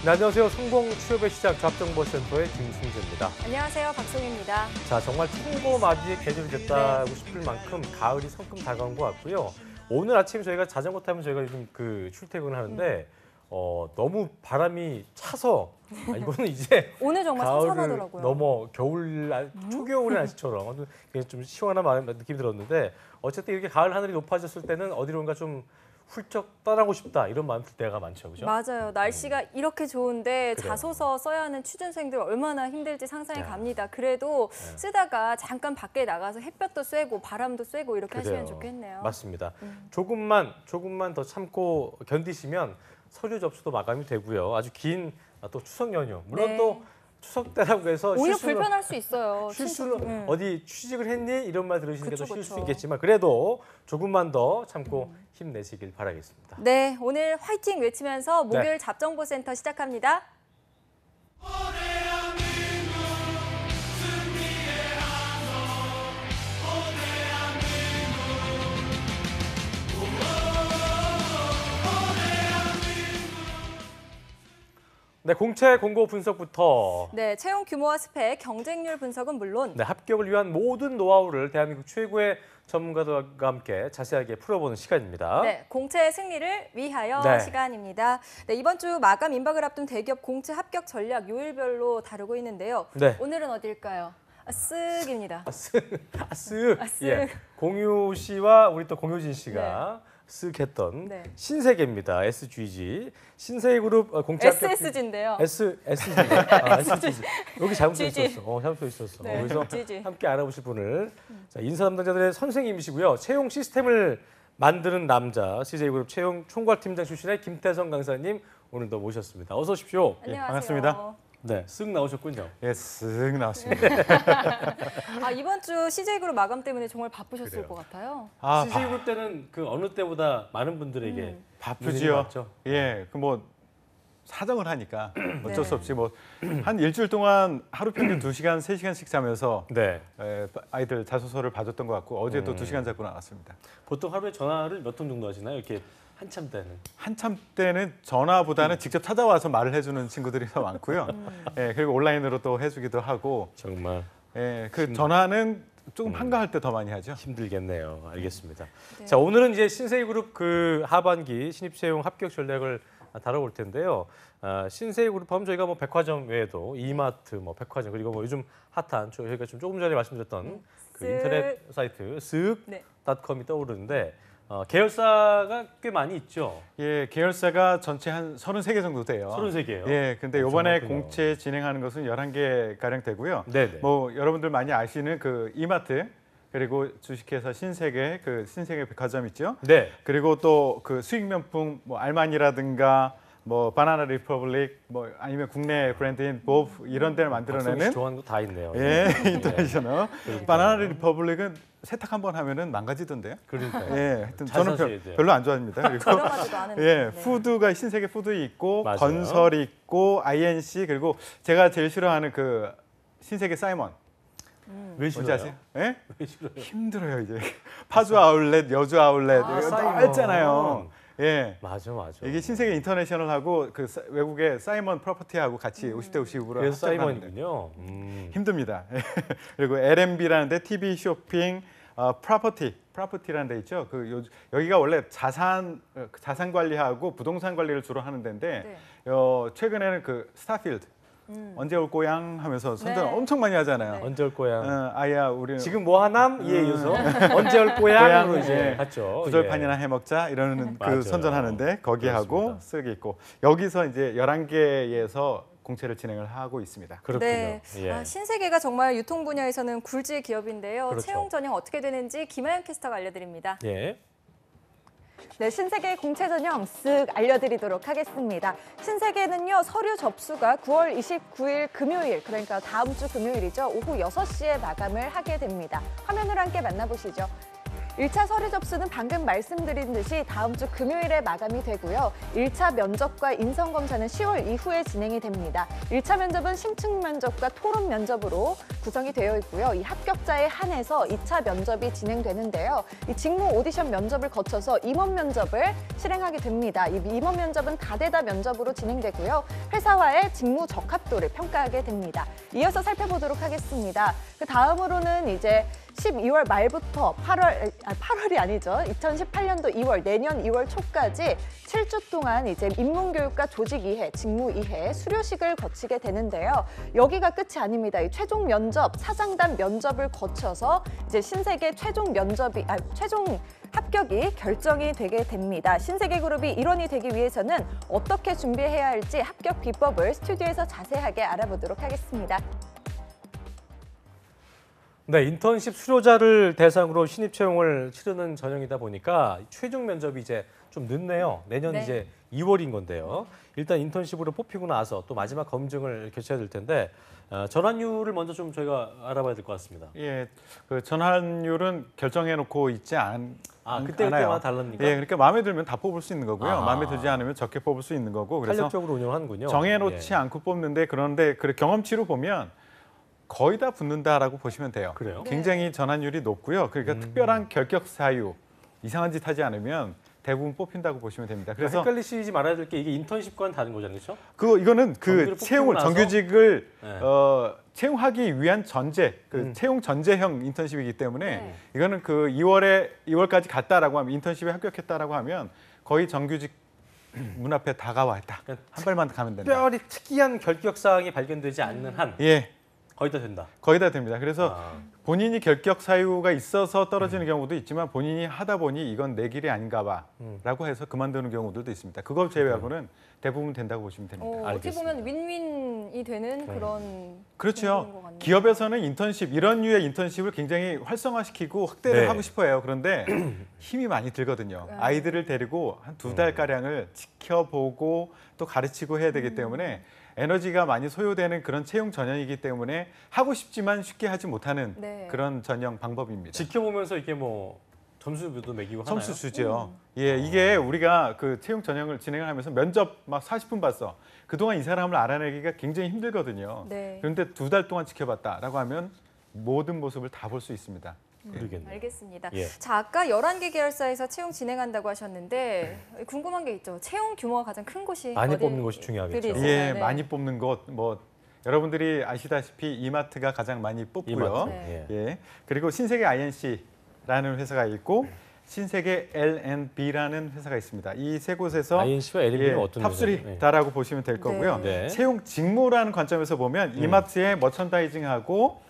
네, 안녕하세요. 성공 취업의 시작 잡정보센터의 김승재입니다. 안녕하세요. 박송입니다. 자, 정말 충고맞이의 계절이 됐다고 싶을 만큼 가을이 성큼 다가온 것 같고요. 오늘 아침 저희가 자전거 타면 저희가 요즘 출퇴근을 하는데 너무 바람이 차서 이거는 이제 오늘 정말 가을을 선선하더라고요. 넘어 겨울 초겨울의 날씨처럼 좀 시원한 느낌이 들었는데 어쨌든 이렇게 가을 하늘이 높아졌을 때는 어디론가 좀 훌쩍 떠나고 싶다 이런 마음 들 때가 많죠, 그죠? 맞아요. 날씨가 이렇게 좋은데 그래요. 자소서 써야 하는 취준생들 얼마나 힘들지 상상이 갑니다. 그래도 쓰다가 잠깐 밖에 나가서 햇볕도 쐬고 바람도 쐬고 이렇게 하시면 좋겠네요. 맞습니다. 조금만 더 참고 견디시면 서류 접수도 마감이 되고요. 아주 긴 또 추석 연휴. 물론 또 추석 때라고 해서 오히려 불편할 수 있어요. 실수는 어디 취직을 했니? 이런 말 들으시니까 또 쉴 수 있겠지만 그래도 조금만 더 참고 힘내시길 바라겠습니다. 네, 오늘 화이팅 외치면서 목요일 잡정보센터 시작합니다. 네, 공채 공고 분석부터 채용 규모와 스펙, 경쟁률 분석은 물론 합격을 위한 모든 노하우를 대한민국 최고의 전문가들과 함께 자세하게 풀어보는 시간입니다. 공채 승리를 위하여 시간입니다. 이번 주 마감 임박을 앞둔 대기업 공채 합격 전략 요일별로 다루고 있는데요. 오늘은 어딜까요? 쓱입니다. 쓱. 예. 공유 씨와 우리 또 공효진 씨가 쓱 했던 신세계입니다. SGG. 신세계그룹 공채 합격. SSG인데요. SSG. SGG. 여기 잘못 써 있었어. 잘못 써 있었어. 그래서 GG. 함께 알아보실 분을 인사 담당자들의 선생님이시고요. 채용 시스템을 만드는 남자, CJ그룹 채용 총괄팀장 출신의 김태성 강사님 오늘도 모셨습니다. 어서 오십시오. 안녕하세요. 반갑습니다. 네, 쓱 나오셨군요. 예, 쓱 나왔습니다. 이번 주 CJ그룹 마감 때문에 정말 바쁘셨을 것 같아요. CJ그룹 때는 그 어느 때보다 많은 분들에게 바쁘지요. 예, 사정을 하니까 어쩔 수 없이 한 일주일 동안 하루 평균 2시간, 3시간씩 자면서 아이들 자소서를 봐줬던 것 같고 어제도 2시간 자고 나왔습니다. 보통 하루에 전화를 몇 통 정도 하시나요? 이렇게 한참 때는 전화보다는 직접 찾아와서 말을 해주는 친구들이 더 많고요. 예, 그리고 온라인으로 또 해주기도 하고. 정말. 예, 전화는 조금 한가할 때 더 많이 하죠. 힘들겠네요. 알겠습니다. 자, 오늘은 이제 신세계그룹 하반기 신입채용 합격 전략을 다뤄볼 텐데요. 신세계그룹 하면 저희가 백화점 외에도 이마트, 백화점 그리고 요즘 핫한 저희가 조금 전에 말씀드렸던 그 인터넷 사이트 쓱.com이 떠오르는데. 계열사가 꽤 많이 있죠. 예, 계열사가 전체 한 33개 정도 돼요. 33개요? 예, 근데 이번에 공채 진행하는 것은 11개 가량 되고요. 여러분들 많이 아시는 그 이마트 그리고 주식회사 신세계 신세계 백화점 있죠. 그리고 또 그 수익 명품 알마니라든가 바나나 리퍼블릭 아니면 국내 브랜드인 보브 이런 데를 만들어내는 좋아하는 거 다 있네요. 예, 인터내셔널. 바나나 리퍼블릭은 세탁 한번 하면은 망가지던데요. 그러니까요. 예, 하여튼 저는 별로 안 좋아합니다. 그리고 푸드가 신세계 푸드 있고 건설 있고 INC 그리고 제가 제일 싫어하는 그 신세계 사이먼. 왜 싫어요? 아세요? 예? 왜 싫어요? 힘들어요 이제. 파주 아울렛, 여주 아울렛 다 있잖아요. 예, 맞아. 이게 신세계 인터내셔널하고 그 외국의 사이먼 프로퍼티하고 같이 50대 50으로 그래서 사이먼이군요. 힘듭니다. 그리고 LMB라는데 TV 쇼핑 프로퍼티라는 데 있죠. 여기가 원래 자산 관리하고 부동산 관리를 주로 하는 데인데 최근에는 그 스타필드 언제 올 고향 하면서 선전 엄청 많이 하잖아요. 언제 올 고향? 아야 우리 지금 뭐 하남? 이에 이어서 언제 올 고향으로 이제 갔죠. 구절판이나 해먹자 이러는 그 선전하는데 거기하고 쓱 있고 여기서 이제 11개에서 공채를 진행을 하고 있습니다. 그렇군요. 신세계가 정말 유통 분야에서는 굴지의 기업인데요. 채용 전형 어떻게 되는지 김하연 캐스터가 알려드립니다. 신세계 공채 전형 쓱 알려드리도록 하겠습니다. 신세계는요, 서류 접수가 9월 29일 금요일, 그러니까 다음 주 금요일이죠. 오후 6시에 마감을 하게 됩니다. 화면으로 함께 만나보시죠. 1차 서류 접수는 방금 말씀드린 듯이 다음 주 금요일에 마감이 되고요. 1차 면접과 인성검사는 10월 이후에 진행이 됩니다. 1차 면접은 심층 면접과 토론 면접으로 구성이 되어 있고요. 이 합격자에 한해서 2차 면접이 진행되는데요. 이 직무 오디션 면접을 거쳐서 임원 면접을 실행하게 됩니다. 이 임원 면접은 다대다 면접으로 진행되고요. 회사와의 직무 적합도를 평가하게 됩니다. 이어서 살펴보도록 하겠습니다. 그 다음으로는 이제 12월 말부터 8월이 아니죠. 2018년도 2월, 내년 2월 초까지 7주 동안 이제 입문교육과 조직 이해, 직무 이해, 수료식을 거치게 되는데요. 여기가 끝이 아닙니다. 이 최종 면접, 사장단 면접을 거쳐서 이제 신세계 최종 합격이 결정이 되게 됩니다. 신세계그룹이 일원이 되기 위해서는 어떻게 준비해야 할지 합격 비법을 스튜디오에서 자세하게 알아보도록 하겠습니다. 네, 인턴십 수료자를 대상으로 신입 채용을 치르는 전형이다 보니까 최종 면접이 이제 좀 늦네요. 내년 네. 이제 2월인 건데요. 일단 인턴십으로 뽑히고 나서 또 마지막 검증을 거쳐야 될 텐데 전환율을 먼저 좀 저희가 알아봐야 될 것 같습니다. 예, 그 전환율은 결정해놓고 있지 않아요. 그때마다 다릅니까? 예, 그러니까 마음에 들면 다 뽑을 수 있는 거고요. 아. 마음에 들지 않으면 적게 뽑을 수 있는 거고. 그래서 탄력적으로 운영하는군요. 정해놓지 예. 않고 뽑는데 그런데 그 경험치로 보면 거의 다 붙는다라고 보시면 돼요. 그래요? 굉장히 전환율이 높고요. 그러니까 특별한 결격 사유, 이상한 짓 하지 않으면 대부분 뽑힌다고 보시면 됩니다. 그래서 헷갈리시지 말아야 될 게 이게 인턴십과는 다른 거잖아요, 그렇죠? 이거는 그 채용을 나서? 정규직을 네. 채용하기 위한 전제, 채용 전제형 인턴십이기 때문에 네. 이거는 그 2월까지 갔다라고 하면 인턴십에 합격했다라고 하면 거의 정규직 문 앞에 다가와 있다. 한 발만 가면 된다. 특별히 특이한 결격 사항이 발견되지 않는 한 예. 거의 다 된다. 거의 다 됩니다. 그래서 아. 본인이 결격 사유가 있어서 떨어지는 경우도 있지만 본인이 하다 보니 이건 내 길이 아닌가 봐라고 해서 그만두는 경우들도 있습니다. 그걸 제외하고는 대부분 된다고 보시면 됩니다. 어떻게 알겠습니다. 보면 윈윈이 되는 그런 것 그렇죠. 같네요. 기업에서는 인턴십, 이런 류의 인턴십을 굉장히 활성화시키고 확대를 네. 하고 싶어요. 그런데 힘이 많이 들거든요. 네. 아이들을 데리고 한 2달가량을 지켜보고 또 가르치고 해야 되기 때문에 에너지가 많이 소요되는 그런 채용 전형이기 때문에 하고 싶지만 쉽게 하지 못하는 네. 그런 전형 방법입니다. 지켜보면서 이게 뭐 점수도 매기고 하나요? 점수 주죠. 예, 이게 우리가 그 채용 전형을 진행을 하면서 면접 막 40분 봤어. 그동안 이 사람을 알아내기가 굉장히 힘들거든요. 네. 그런데 2달 동안 지켜봤다라고 하면 모든 모습을 다 볼 수 있습니다. 그러겠네요. 알겠습니다. 예. 자, 아까 11개 계열사에서 채용 진행한다고 하셨는데 궁금한 게 있죠. 채용 규모가 가장 큰 곳이 많이 어디 뽑는 것이 중요하겠죠. 들이 있어요? 예, 네. 많이 뽑는 것, 뭐 여러분들이 아시다시피 이마트가 가장 많이 뽑고요. 이마트. 네. 예. 예, 그리고 신세계 INC라는 회사가 있고 신세계 L&B라는 회사가 있습니다. 이 세 곳에서 INC와 LNB는 어떤 탑3다라고 보시면 될 거고요. 네. 채용 직무라는 관점에서 보면 이마트의 머천다이징하고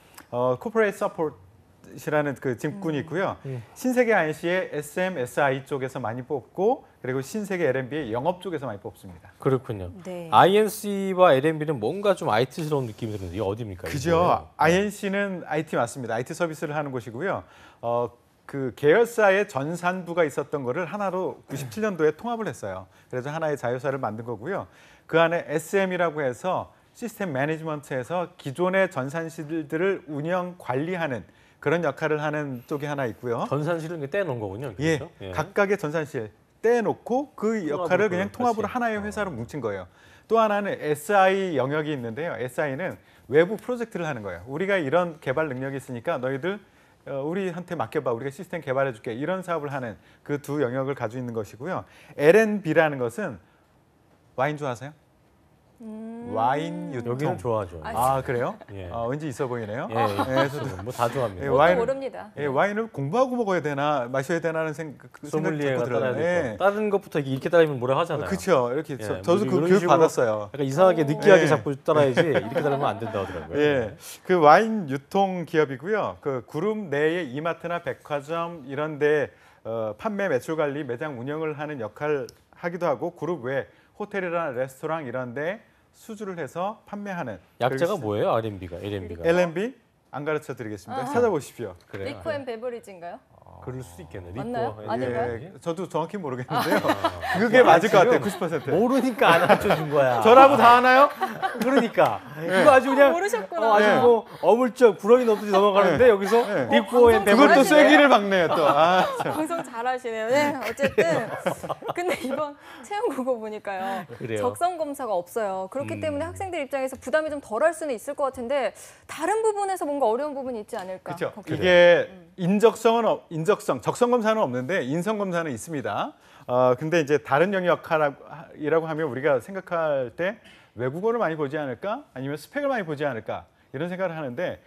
코퍼레이트 서포트라는 그 직군이 있고요. 신세계 INC의 SM, SI 쪽에서 많이 뽑고 그리고 신세계 L&B의 영업 쪽에서 많이 뽑습니다. 그렇군요. 네. INC와 LNB는 뭔가 좀 IT스러운 느낌이 드는데 이게 어디입니까? 그죠. INC는 IT 맞습니다. IT 서비스를 하는 곳이고요. 그 계열사의 전산부가 있었던 거를 하나로 97년도에 통합을 했어요. 그래서 하나의 자회사를 만든 거고요. 그 안에 SM이라고 해서 시스템 매니지먼트에서 기존의 전산실들을 운영 관리하는 그런 역할을 하는 쪽이 하나 있고요. 전산실을 떼놓은 거군요. 예, 그렇죠? 예. 각각의 전산실 떼놓고 그 역할을 그냥 통합으로 같이. 하나의 회사로 뭉친 거예요. 또 하나는 SI 영역이 있는데요. SI는 외부 프로젝트를 하는 거예요. 우리가 이런 개발 능력이 있으니까 너희들 우리한테 맡겨봐. 우리가 시스템 개발해줄게. 이런 사업을 하는 그 두 영역을 가지고 있는 것이고요. L&B라는 것은 와인 좋아하세요? 와인 유통. 여기는 좋아하죠. 아 그래요? 예. 왠지 있어 보이네요. 예, 뭐다 좋아합니다. 예, 저도 와인- 모릅니다. 예, 와인을 공부하고 먹어야 되나 마셔야 되나는 생각 소믈리에가 자꾸 따라야 들어요. 될 거. 다른 것부터 이렇게 따르면 뭐라 하잖아요. 그렇죠. 이렇게 예, 저도 뭐 그 이런 교육 식으로 받았어요. 약간 이상하게 느끼하게 예. 자꾸 따라야지 이렇게 따르면 안 된다고 하더라고요. 예, 그 와인 유통 기업이고요. 그 그룹 내의 이마트나 백화점 이런데 판매 매출 관리 매장 운영을 하는 역할 하기도 하고 그룹 외 호텔이나 레스토랑 이런데 수주를 해서 판매하는 약자가 그리고 뭐예요? R&B가, LNB가. L&B 안 가르쳐 드리겠습니다. 찾아보십시오. 그래요. 리코 앤 베버리지인가요? 그럴 수도 있겠네. 맞나요? 리코. 아닌가요? 예, 저도 정확히 모르겠는데요. 그게 맞을 것 같아요. 90%. 모르니까 안 가르쳐준 거야. 저라고 다 하나요? 그러니까 이거 아주 그냥 모르셨구나. 아주 네. 뭐 어물쩍 구렁이 넣듯이 넘어가는데 여기서 네. 리코의 방송 그것도 잘하시네요. 쐐기를 박네요 또. 아, 참. 방송 잘하시네요. 네, 어쨌든 근데 이번 채용 그거 보니까요. 그래요. 적성 검사가 없어요. 그렇기 때문에 학생들 입장에서 부담이 좀 덜할 수는 있을 것 같은데 다른 부분에서 뭔가 어려운 부분이 있지 않을까? 그렇죠. 걱정이 이게 적성 검사는 없는데 인성 검사는 있습니다. 근데 이제 다른 영역이라고 하면 우리가 생각할 때 외국어를 많이 보지 않을까? 아니면 스펙을 많이 보지 않을까? 이런 생각을 하는데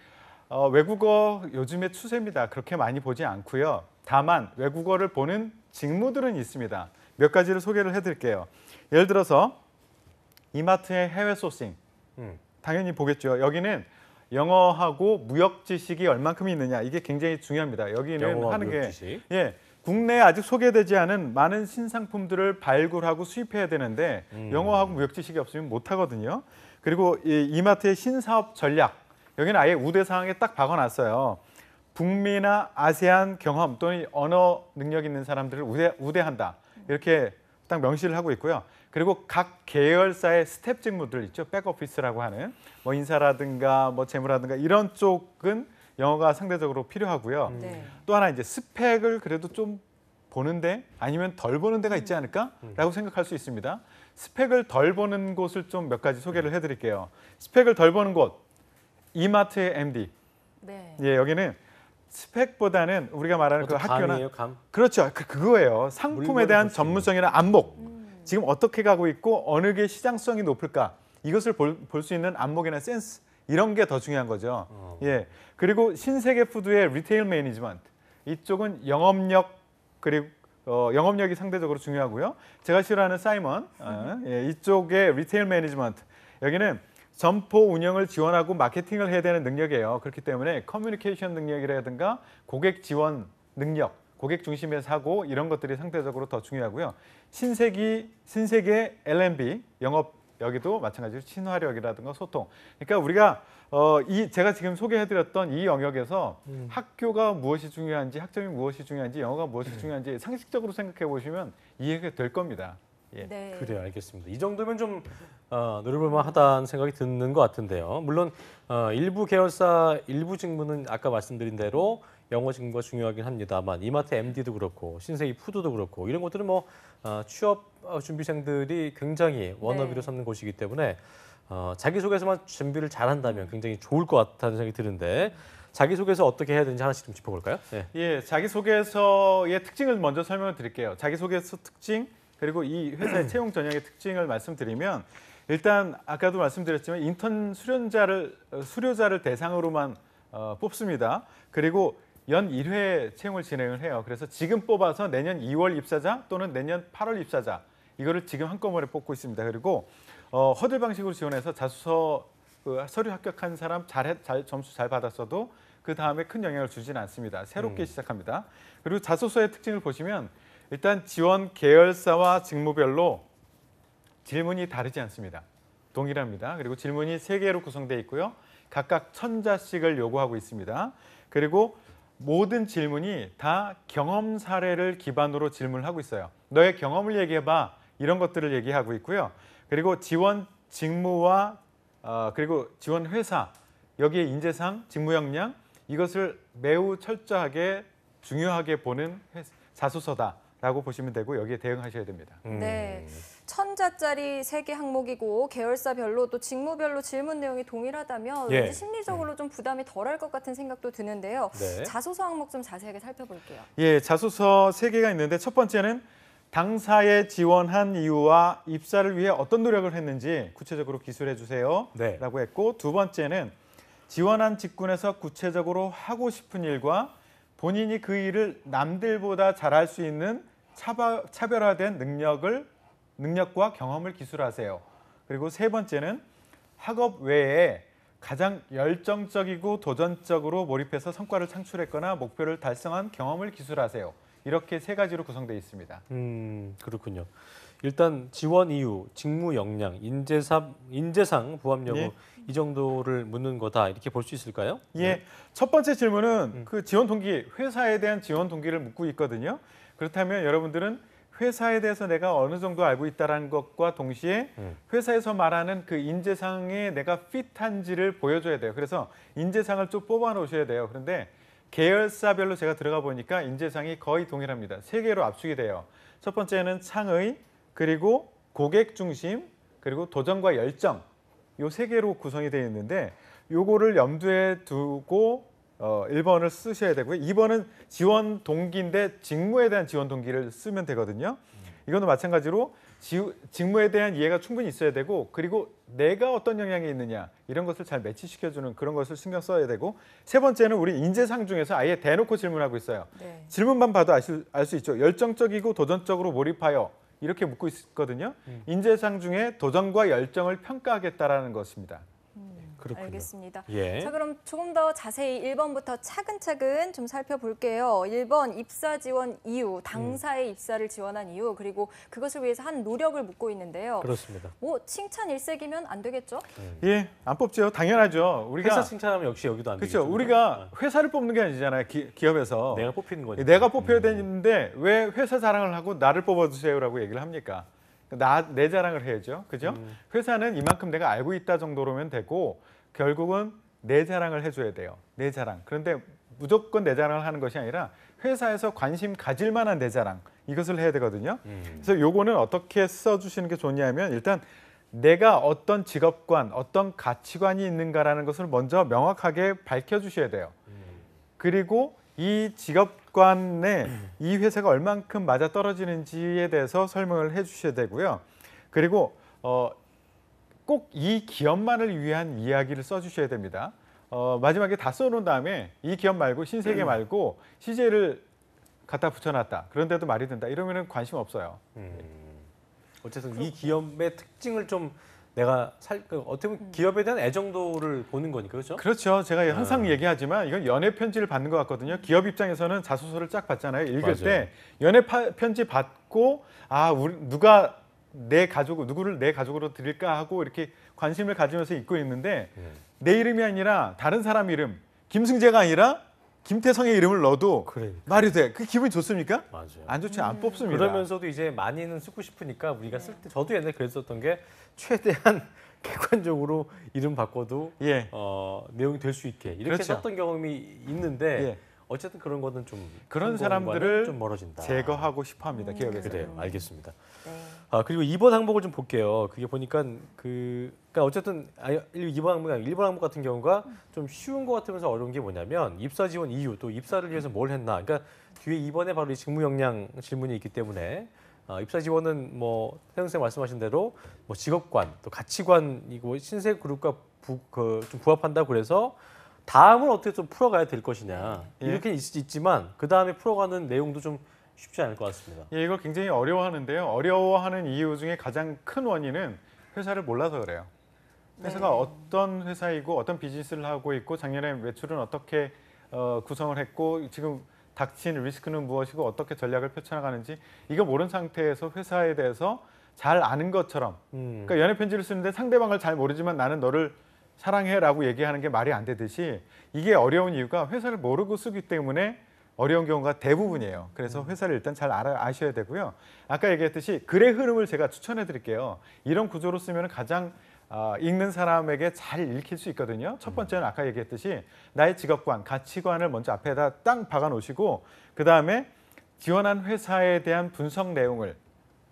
외국어 요즘의 추세입니다. 그렇게 많이 보지 않고요. 다만 외국어를 보는 직무들은 있습니다. 몇 가지를 소개를 해드릴게요. 예를 들어서 이마트의 해외 소싱 당연히 보겠죠. 여기는 영어하고 무역 지식이 얼만큼 있느냐 이게 굉장히 중요합니다. 여기는 하는 게 국내에 아직 소개되지 않은 많은 신상품들을 발굴하고 수입해야 되는데 영어하고 무역 지식이 없으면 못 하거든요. 그리고 이마트의 신사업 전략 여기는 아예 우대사항에 딱 박아놨어요. 북미나 아세안 경험 또는 언어 능력 있는 사람들을 우대한다. 이렇게 딱 명시를 하고 있고요. 그리고 각 계열사의 스텝 직무들 있죠. 백오피스라고 하는 뭐 인사라든가 뭐 재무라든가 이런 쪽은 영어가 상대적으로 필요하고요. 또 하나 이제 스펙을 그래도 좀 보는데 아니면 덜 보는 데가 있지 않을까라고 생각할 수 있습니다. 스펙을 덜 보는 곳을 좀 몇 가지 소개를 해드릴게요. 스펙을 덜 보는 곳 이마트의 MD. 예, 여기는 스펙보다는 우리가 말하는 그 학교나 감이에요, 감? 그렇죠. 그거예요. 상품에 대한 전문성이나 안목. 지금 어떻게 가고 있고 어느 게 시장성이 높을까? 이것을 볼 수 있는 안목이나 센스 이런 게 더 중요한 거죠. 예. 그리고 신세계 푸드의 리테일 매니지먼트. 이쪽은 영업력 그리고 영업력이 상대적으로 중요하고요. 제가 싫어하는 사이먼 이쪽의 리테일 매니지먼트. 여기는 점포 운영을 지원하고 마케팅을 해야 되는 능력이에요. 그렇기 때문에 커뮤니케이션 능력이라든가 고객 지원 능력, 고객 중심의 사고 이런 것들이 상대적으로 더 중요하고요. 신세계 L&B 영업 여기도 마찬가지로 친화력이라든가 소통. 그러니까 우리가 제가 지금 소개해드렸던 이 영역에서 학교가 무엇이 중요한지, 학점이 무엇이 중요한지, 영어가 무엇이 중요한지 상식적으로 생각해 보시면 이해가 될 겁니다. 예. 네. 그래요, 알겠습니다. 이 정도면 좀 노려볼만하다는 생각이 드는 것 같은데요. 물론 일부 계열사 일부 직무는 아까 말씀드린 대로 영어 직무가 중요하긴 합니다만 이마트 MD도 그렇고 신세계 푸드도 그렇고 이런 것들은 뭐 취업 준비생들이 굉장히 워너비로 삼는 곳이기 때문에 자기소개서만 준비를 잘한다면 굉장히 좋을 것 같다는 생각이 드는데 자기소개서 어떻게 해야 되는지 하나씩 좀 짚어볼까요? 네. 예, 자기소개서의 특징을 먼저 설명을 드릴게요. 자기소개서 특징 그리고 이 회사의 채용 전형의 특징을 말씀드리면 일단 아까도 말씀드렸지만 인턴 수료자를 대상으로만 뽑습니다. 그리고 연 1회 채용을 진행을 해요. 그래서 지금 뽑아서 내년 2월 입사자 또는 내년 8월 입사자 이거를 지금 한꺼번에 뽑고 있습니다. 그리고 허들 방식으로 지원해서 자소서 서류 합격한 사람 점수 잘 받았어도 그 다음에 큰 영향을 주지는 않습니다. 새롭게 시작합니다. 그리고 자소서의 특징을 보시면 일단 지원 계열사와 직무별로 질문이 다르지 않습니다. 동일합니다. 그리고 질문이 3개로 구성되어 있고요. 각각 1000자씩을 요구하고 있습니다. 그리고 모든 질문이 다 경험 사례를 기반으로 질문을 하고 있어요. 너의 경험을 얘기해봐. 이런 것들을 얘기하고 있고요. 그리고 지원 직무와 그리고 지원 회사 여기에 인재상, 직무 역량 이것을 매우 철저하게 중요하게 보는 자소서다라고 보시면 되고 여기에 대응하셔야 됩니다. 네, 1000자짜리 3개 항목이고 계열사별로 또 직무별로 질문 내용이 동일하다면 왠지 심리적으로 좀 부담이 덜할 것 같은 생각도 드는데요. 네. 자소서 항목 좀 자세하게 살펴볼게요. 예, 자소서 3개가 있는데 첫 번째는 당사에 지원한 이유와 입사를 위해 어떤 노력을 했는지 구체적으로 기술해 주세요 라고 했고 두 번째는 지원한 직군에서 구체적으로 하고 싶은 일과 본인이 그 일을 남들보다 잘할 수 있는 차별화된 능력과 경험을 기술하세요. 그리고 세 번째는 학업 외에 가장 열정적이고 도전적으로 몰입해서 성과를 창출했거나 목표를 달성한 경험을 기술하세요. 이렇게 3가지로 구성되어 있습니다. 그렇군요. 일단 지원 이유, 직무 역량, 인재상 부합 여부 이 정도를 묻는 거다 이렇게 볼 수 있을까요? 예, 첫 번째 질문은 그 지원 동기, 회사에 대한 지원 동기를 묻고 있거든요. 그렇다면 여러분들은 회사에 대해서 내가 어느 정도 알고 있다는 것과 동시에 회사에서 말하는 그 인재상에 내가 핏한지를 보여줘야 돼요. 그래서 인재상을 좀 뽑아 놓으셔야 돼요. 그런데 계열사별로 제가 들어가 보니까 인재상이 거의 동일합니다. 3개로 압축이 돼요. 첫 번째는 창의, 그리고 고객 중심, 그리고 도전과 열정. 요 3개로 구성이 되어 있는데 요거를 염두에 두고 1번을 쓰셔야 되고요. 2번은 지원 동기인데 직무에 대한 지원 동기를 쓰면 되거든요. 이것도 마찬가지로 직무에 대한 이해가 충분히 있어야 되고 그리고 내가 어떤 역량이 있느냐 이런 것을 잘 매치시켜주는 그런 것을 신경 써야 되고 세 번째는 우리 인재상 중에서 아예 대놓고 질문하고 있어요. 네. 질문만 봐도 알 수 있죠. 열정적이고 도전적으로 몰입하여 이렇게 묻고 있거든요. 인재상 중에 도전과 열정을 평가하겠다라는 것입니다. 그렇군요. 알겠습니다. 예. 자, 그럼 조금 더 자세히 1번부터 차근차근 좀 살펴볼게요. 1번 입사 지원 이유, 당사의 입사를 지원한 이유, 그리고 그것을 위해서 한 노력을 묻고 있는데요. 그렇습니다. 뭐 칭찬 일색이면 안 되겠죠? 예, 안 뽑죠. 당연하죠. 우리가 회사 칭찬하면 역시 여기도 안 되죠. 그렇죠. 우리가 회사를 뽑는 게 아니잖아요. 기업에서 내가 뽑히는 거니까. 내가 뽑혀야 되는데 왜 회사 자랑을 하고 나를 뽑아주세요라고 얘기를 합니까? 내 자랑을 해야죠. 그죠? 회사는 이만큼 내가 알고 있다 정도로면 되고 결국은 내 자랑을 해줘야 돼요. 내 자랑. 그런데 무조건 내 자랑을 하는 것이 아니라 회사에서 관심 가질 만한 내 자랑. 이것을 해야 되거든요. 그래서 요거는 어떻게 써주시는 게 좋냐면 일단 내가 어떤 직업관, 어떤 가치관이 있는가라는 것을 먼저 명확하게 밝혀주셔야 돼요. 그리고 이 직업관에 이 회사가 얼만큼 맞아떨어지는지에 대해서 설명을 해주셔야 되고요. 그리고 꼭 이 기업만을 위한 이야기를 써주셔야 됩니다. 마지막에 다 써놓은 다음에 이 기업 말고 신세계 말고 CJ를 갖다 붙여놨다. 그런데도 말이 된다. 이러면 관심 없어요. 어쨌든 이 기업의 특징을 좀 내가 어떻게 보면 기업에 대한 애정도를 보는 거니까 그렇죠? 그렇죠. 제가 항상 얘기하지만 이건 연애 편지를 받는 것 같거든요. 기업 입장에서는 자소서를 쫙 받잖아요. 읽을 맞아요. 때 연애 편지 받고 누가 누구를 내 가족으로 드릴까 하고 이렇게 관심을 가지면서 읽고 있는데 내 이름이 아니라 다른 사람 이름, 김승재가 아니라 김태성의 이름을 넣어도 말이 돼. 그 기분이 좋습니까? 맞아요. 안 좋지, 안 뽑습니다. 그러면서도 이제 많이는 쓰고 싶으니까 우리가 쓸 때 저도 옛날에 그랬었던 게 최대한 객관적으로 이름 바꿔도 내용이 될 수 있게 이렇게 그렇죠. 썼던 경험이 있는데 어쨌든 그런 거는 좀 그런 사람들을 좀 멀어진다. 제거하고 싶어합니다. 기업에서. 그래요. 알겠습니다. 네. 그리고 2번 항목을 좀 볼게요. 그게 보니까 그러니까 어쨌든 2번 항목, 1번 항목 같은 경우가 좀 쉬운 것 같으면서 어려운 게 뭐냐면 입사 지원 이유, 또 입사를 위해서 뭘 했나. 그러니까 뒤에 2번에 바로 이 직무 역량 질문이 있기 때문에 입사 지원은 뭐 태영 선생 말씀하신 대로 뭐 직업관, 또 가치관이고 신세 그룹과 좀 부합한다고 그래서 다음은 어떻게 좀 풀어가야 될 것이냐. 이렇게 있지만 그 다음에 풀어가는 내용도 좀 쉽지 않을 것 같습니다. 예, 이걸 굉장히 어려워하는데요. 어려워하는 이유 중에 가장 큰 원인은 회사를 몰라서 그래요. 회사가 어떤 회사이고 어떤 비즈니스를 하고 있고 작년에 매출은 어떻게 구성을 했고 지금 닥친 리스크는 무엇이고 어떻게 전략을 펼쳐나가는지 이거 모르는 상태에서 회사에 대해서 잘 아는 것처럼 그러니까 연애 편지를 쓰는데 상대방을 잘 모르지만 나는 너를 사랑해라고 얘기하는 게 말이 안 되듯이 이게 어려운 이유가 회사를 모르고 쓰기 때문에 어려운 경우가 대부분이에요. 그래서 회사를 일단 잘 아셔야 되고요. 아까 얘기했듯이 글의 흐름을 제가 추천해 드릴게요. 이런 구조로 쓰면 가장 읽는 사람에게 잘 읽힐 수 있거든요. 첫 번째는 아까 얘기했듯이 나의 직업관, 가치관을 먼저 앞에다 땅 박아 놓으시고 그다음에 지원한 회사에 대한 분석 내용을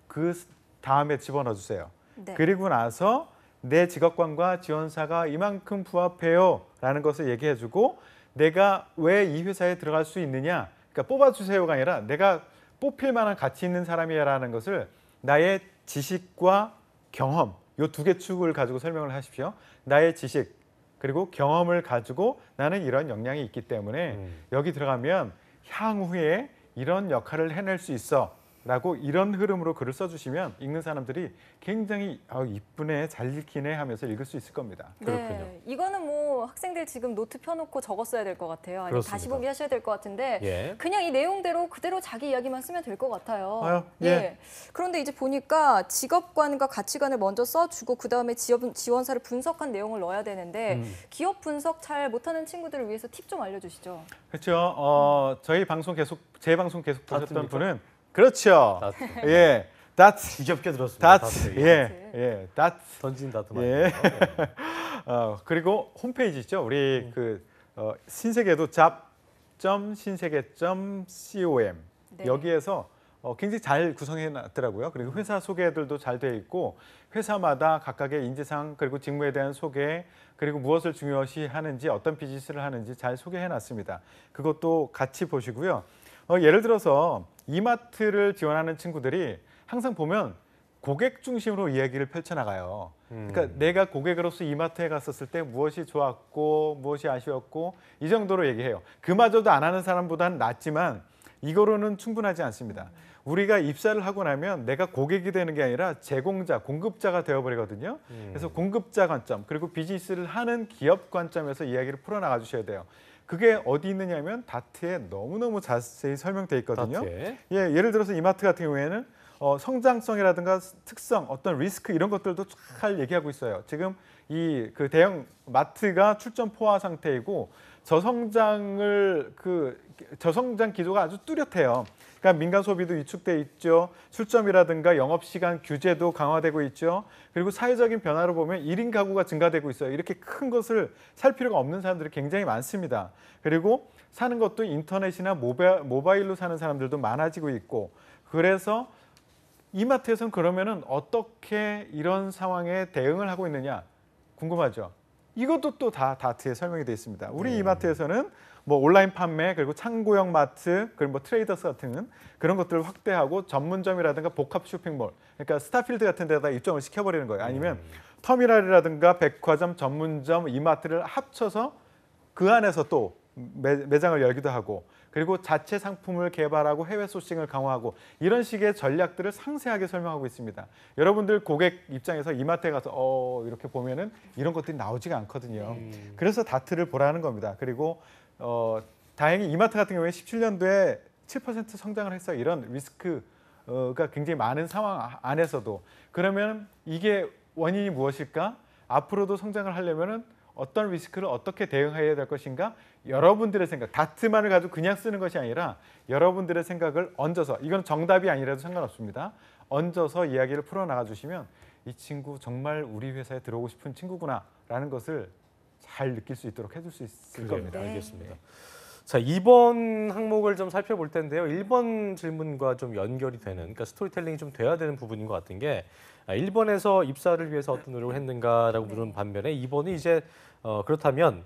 그 다음에 집어넣어 주세요. 네. 그리고 나서 내 직업관과 지원사가 이만큼 부합해요 라는 것을 얘기해 주고 내가 왜 이 회사에 들어갈 수 있느냐, 그러니까 뽑아주세요가 아니라 내가 뽑힐 만한 가치 있는 사람이라는 것을 나의 지식과 경험, 이 두 개 축을 가지고 설명을 하십시오. 나의 지식 그리고 경험을 가지고 나는 이런 역량이 있기 때문에 여기 들어가면 향후에 이런 역할을 해낼 수 있어 라고 이런 흐름으로 글을 써주시면 읽는 사람들이 굉장히 이쁘네, 잘 읽히네 하면서 읽을 수 있을 겁니다. 네, 그렇군요. 이거는 뭐 학생들 지금 노트 펴놓고 적었어야 될 것 같아요. 아니면 다시 보기 하셔야 될 것 같은데 그냥 이 내용대로 그대로 자기 이야기만 쓰면 될 것 같아요. 그런데 이제 보니까 직업관과 가치관을 먼저 써주고 그다음에 지원사를 분석한 내용을 넣어야 되는데 기업 분석 잘 못하는 친구들을 위해서 팁 좀 알려주시죠. 그렇죠. 저희 방송 제 방송 계속 보셨던 분은 그렇죠. 예, 다트. 지겹게 들었습니다. 다트. 예, 다트. 던진 다트. 그리고 홈페이지 있죠. 우리 신세계도 잡.신세계.com 여기에서 굉장히 잘 구성해 놨더라고요. 그리고 회사 소개들도 잘 되어 있고 회사마다 각각의 인재상 그리고 직무에 대한 소개 그리고 무엇을 중요시 하는지 어떤 비즈니스를 하는지 잘 소개해 놨습니다. 그것도 같이 보시고요. 예를 들어서 이마트를 지원하는 친구들이 항상 보면 고객 중심으로 이야기를 펼쳐나가요. 그러니까 내가 고객으로서 이마트에 갔었을 때 무엇이 좋았고 무엇이 아쉬웠고 이 정도로 얘기해요. 그마저도 안 하는 사람보다는 낫지만 이거로는 충분하지 않습니다. 우리가 입사를 하고 나면 내가 고객이 되는 게 아니라 제공자, 공급자가 되어버리거든요. 그래서 공급자 관점 그리고 비즈니스를 하는 기업 관점에서 이야기를 풀어나가 주셔야 돼요. 그게 어디 있느냐면 다트에 너무너무 자세히 설명되어 있거든요. 예를 들어서 이마트 같은 경우에는 성장성이라든가 특성, 어떤 리스크 이런 것들도 잘 얘기하고 있어요. 지금 이 그 대형 마트가 출전 포화 상태이고 저성장 기조가 아주 뚜렷해요. 그러니까 민간 소비도 위축돼 있죠. 출점이라든가 영업시간 규제도 강화되고 있죠. 그리고 사회적인 변화로 보면 1인 가구가 증가되고 있어요. 이렇게 큰 것을 살 필요가 없는 사람들이 굉장히 많습니다. 그리고 사는 것도 인터넷이나 모바일로 사는 사람들도 많아지고 있고 그래서 이마트에서는 그러면은 어떻게 이런 상황에 대응을 하고 있느냐 궁금하죠. 이것도 또 다 다트에 설명이 되어 있습니다. 우리 이마트에서는 뭐 온라인 판매 그리고 창고형 마트 그리고 뭐 트레이더스 같은 그런 것들을 확대하고 전문점이라든가 복합 쇼핑몰 그러니까 스타필드 같은 데다 입점을 시켜버리는 거예요. 아니면 터미널이라든가 백화점, 전문점, 이마트를 합쳐서 그 안에서 또 매장을 열기도 하고 그리고 자체 상품을 개발하고 해외 소싱을 강화하고 이런 식의 전략들을 상세하게 설명하고 있습니다. 여러분들 고객 입장에서 이마트에 가서 이렇게 보면은 이런 것들이 나오지가 않거든요. 그래서 다트를 보라는 겁니다. 그리고 다행히 이마트 같은 경우에 17년도에 7% 성장을 했어요. 이런 리스크가 굉장히 많은 상황 안에서도 그러면 이게 원인이 무엇일까? 앞으로도 성장을 하려면은 어떤 리스크를 어떻게 대응해야 될 것인가? 여러분들의 생각, 다트만을 가지고 그냥 쓰는 것이 아니라 여러분들의 생각을 얹어서 이건 정답이 아니라도 상관없습니다. 얹어서 이야기를 풀어나가 주시면 이 친구 정말 우리 회사에 들어오고 싶은 친구구나라는 것을 잘 느낄 수 있도록 해줄 수 있을 겁니다. 네. 알겠습니다. 자, 2번 항목을 좀 살펴볼 텐데요. 1번 질문과 좀 연결이 되는, 그러니까 스토리텔링이 좀 돼야 되는 부분인 것 같은 게 1번에서 입사를 위해서 어떤 노력을 했는가라고 물은 반면에 2번이 이제 그렇다면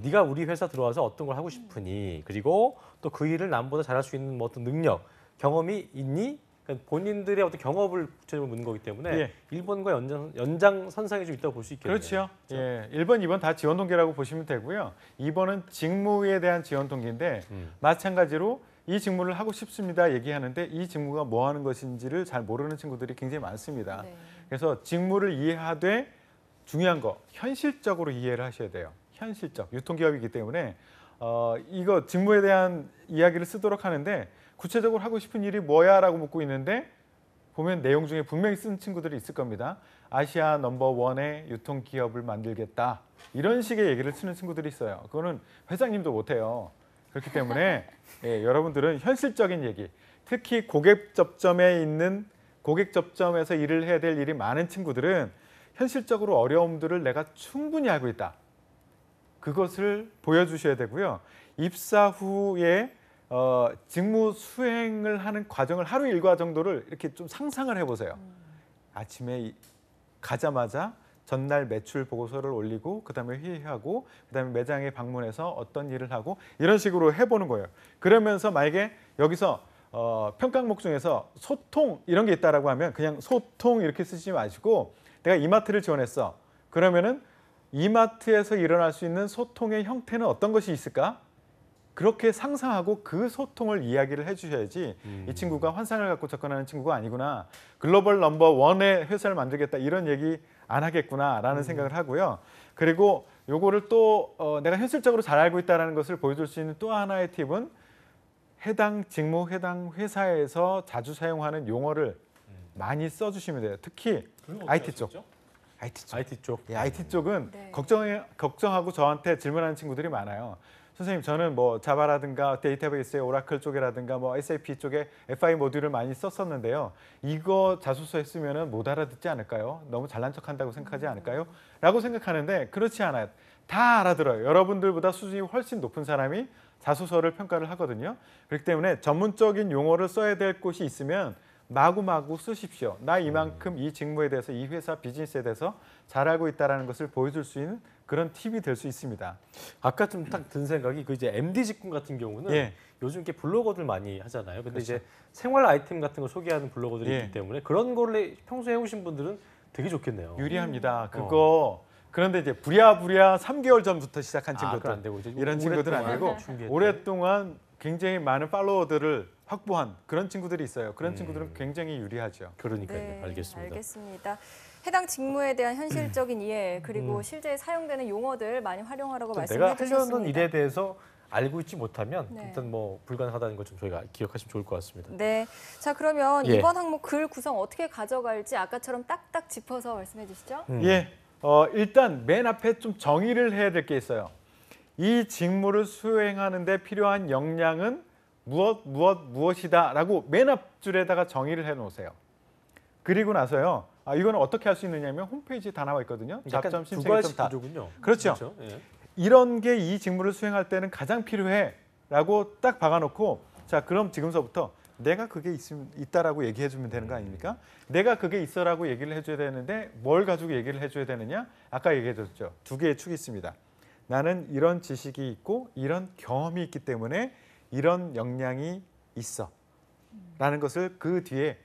네가 우리 회사 들어와서 어떤 걸 하고 싶으니 그리고 또 그 일을 남보다 잘할 수 있는 뭐 어떤 능력, 경험이 있니? 그러니까 본인들의 어떤 경험을 구체적으로 묻는 거기 때문에 1번과 연장선상에 좀 있다고 볼 수 있겠네요. 그렇죠. 예, 1번, 2번 다 지원 동기라고 보시면 되고요. 2번은 직무에 대한 지원 동기인데 마찬가지로 이 직무를 하고 싶습니다 얘기하는데 이 직무가 뭐 하는 것인지를 잘 모르는 친구들이 굉장히 많습니다. 그래서 직무를 이해하되 중요한 거 현실적으로 이해를 하셔야 돼요. 현실적, 유통기업이기 때문에 이거 직무에 대한 이야기를 쓰도록 하는데 구체적으로 하고 싶은 일이 뭐야 라고 묻고 있는데 보면 내용 중에 분명히 쓴 친구들이 있을 겁니다. 아시아 넘버원의 유통기업을 만들겠다. 이런 식의 얘기를 쓰는 친구들이 있어요. 그거는 회장님도 못해요. 그렇기 때문에 여러분들은 현실적인 얘기, 특히 고객 접점에서 일을 해야 될 일이 많은 친구들은 현실적으로 어려움들을 내가 충분히 알고 있다. 그것을 보여주셔야 되고요. 입사 후에 직무 수행을 하는 과정을 하루 일과 정도를 이렇게 좀 상상을 해보세요. 아침에 가자마자 전날 매출 보고서를 올리고 그다음에 회의하고 그다음에 매장에 방문해서 어떤 일을 하고 이런 식으로 해보는 거예요. 그러면서 만약에 여기서 평가 항목 중에서 소통 이런 게 있다라고 하면 그냥 소통 이렇게 쓰지 마시고 내가 이마트를 지원했어. 그러면은 이마트에서 일어날 수 있는 소통의 형태는 어떤 것이 있을까? 그렇게 상상하고 그 소통을 이야기를 해주셔야지 이 친구가 환상을 갖고 접근하는 친구가 아니구나. 글로벌 넘버 원의 회사를 만들겠다 이런 얘기 안 하겠구나라는 생각을 하고요. 그리고 요거를 또 내가 현실적으로 잘 알고 있다는 것을 보여줄 수 있는 또 하나의 팁은 해당 직무, 해당 회사에서 자주 사용하는 용어를 많이 써주시면 돼요. 특히 IT 쪽. IT 쪽. 예, IT 쪽은 걱정하고 저한테 질문하는 친구들이 많아요. 선생님, 저는 뭐 자바라든가 데이터베이스의 오라클 쪽이라든가 뭐 SAP 쪽에 FI 모듈을 많이 썼었는데요. 이거 자소서에 쓰면은 못 알아듣지 않을까요? 너무 잘난 척한다고 생각하지 않을까요? 라고 생각하는데 그렇지 않아요. 다 알아들어요. 여러분들보다 수준이 훨씬 높은 사람이 자소서를 평가를 하거든요. 그렇기 때문에 전문적인 용어를 써야 될 곳이 있으면 마구마구 쓰십시오. 나 이만큼 이 직무에 대해서 이 회사 비즈니스에 대해서 잘 알고 있다는 것을 보여줄 수 있는 그런 팁이 될 수 있습니다. 아까 좀 딱 든 생각이 그 이제 MD 직군 같은 경우는 예. 요즘 이렇게 블로거들 많이 하잖아요. 근데 그렇죠. 이제 생활 아이템 같은 거 소개하는 블로거들이 예. 있기 때문에 그런 거를 평소에 해오신 분들은 되게 좋겠네요. 유리합니다. 그거 그런데 이제 부랴부랴 3개월 전부터 시작한 친구들 안 되고 이제 이런 친구들은 안 되고 오랫동안 굉장히 많은 팔로워들을 확보한 그런 친구들이 있어요. 그런 친구들은 굉장히 유리하죠. 그러니까요. 네, 알겠습니다. 알겠습니다. 해당 직무에 대한 현실적인 이해 그리고 실제 사용되는 용어들 많이 활용하라고 말씀해 주셨습니다. 내가 하려는 일에 대해서 알고 있지 못하면 네. 일단 뭐 불가능하다는 것 좀 저희가 기억하시면 좋을 것 같습니다. 네, 자 그러면 예. 이번 항목 글 구성 어떻게 가져갈지 아까처럼 딱딱 짚어서 말씀해 주시죠. 예, 일단 맨 앞에 좀 정의를 해야 될 게 있어요. 이 직무를 수행하는 데 필요한 역량은 무엇이다라고 맨 앞줄에다가 정의를 해놓으세요. 그리고 나서요. 이거는 어떻게 할 수 있느냐면 홈페이지에 다 나와 있거든요. 약간 두 가지 구조군요. 그렇죠. 예. 이런 게 이 직무를 수행할 때는 가장 필요해라고 딱 박아놓고 자 그럼 지금서부터 내가 그게 있다라고 얘기해 주면 되는 거 아닙니까? 내가 그게 있어라고 얘기를 해줘야 되는데 뭘 가지고 얘기를 해줘야 되느냐? 아까 얘기해 줬죠. 두 개의 축이 있습니다. 나는 이런 지식이 있고 이런 경험이 있기 때문에 이런 역량이 있어 라는 것을 그 뒤에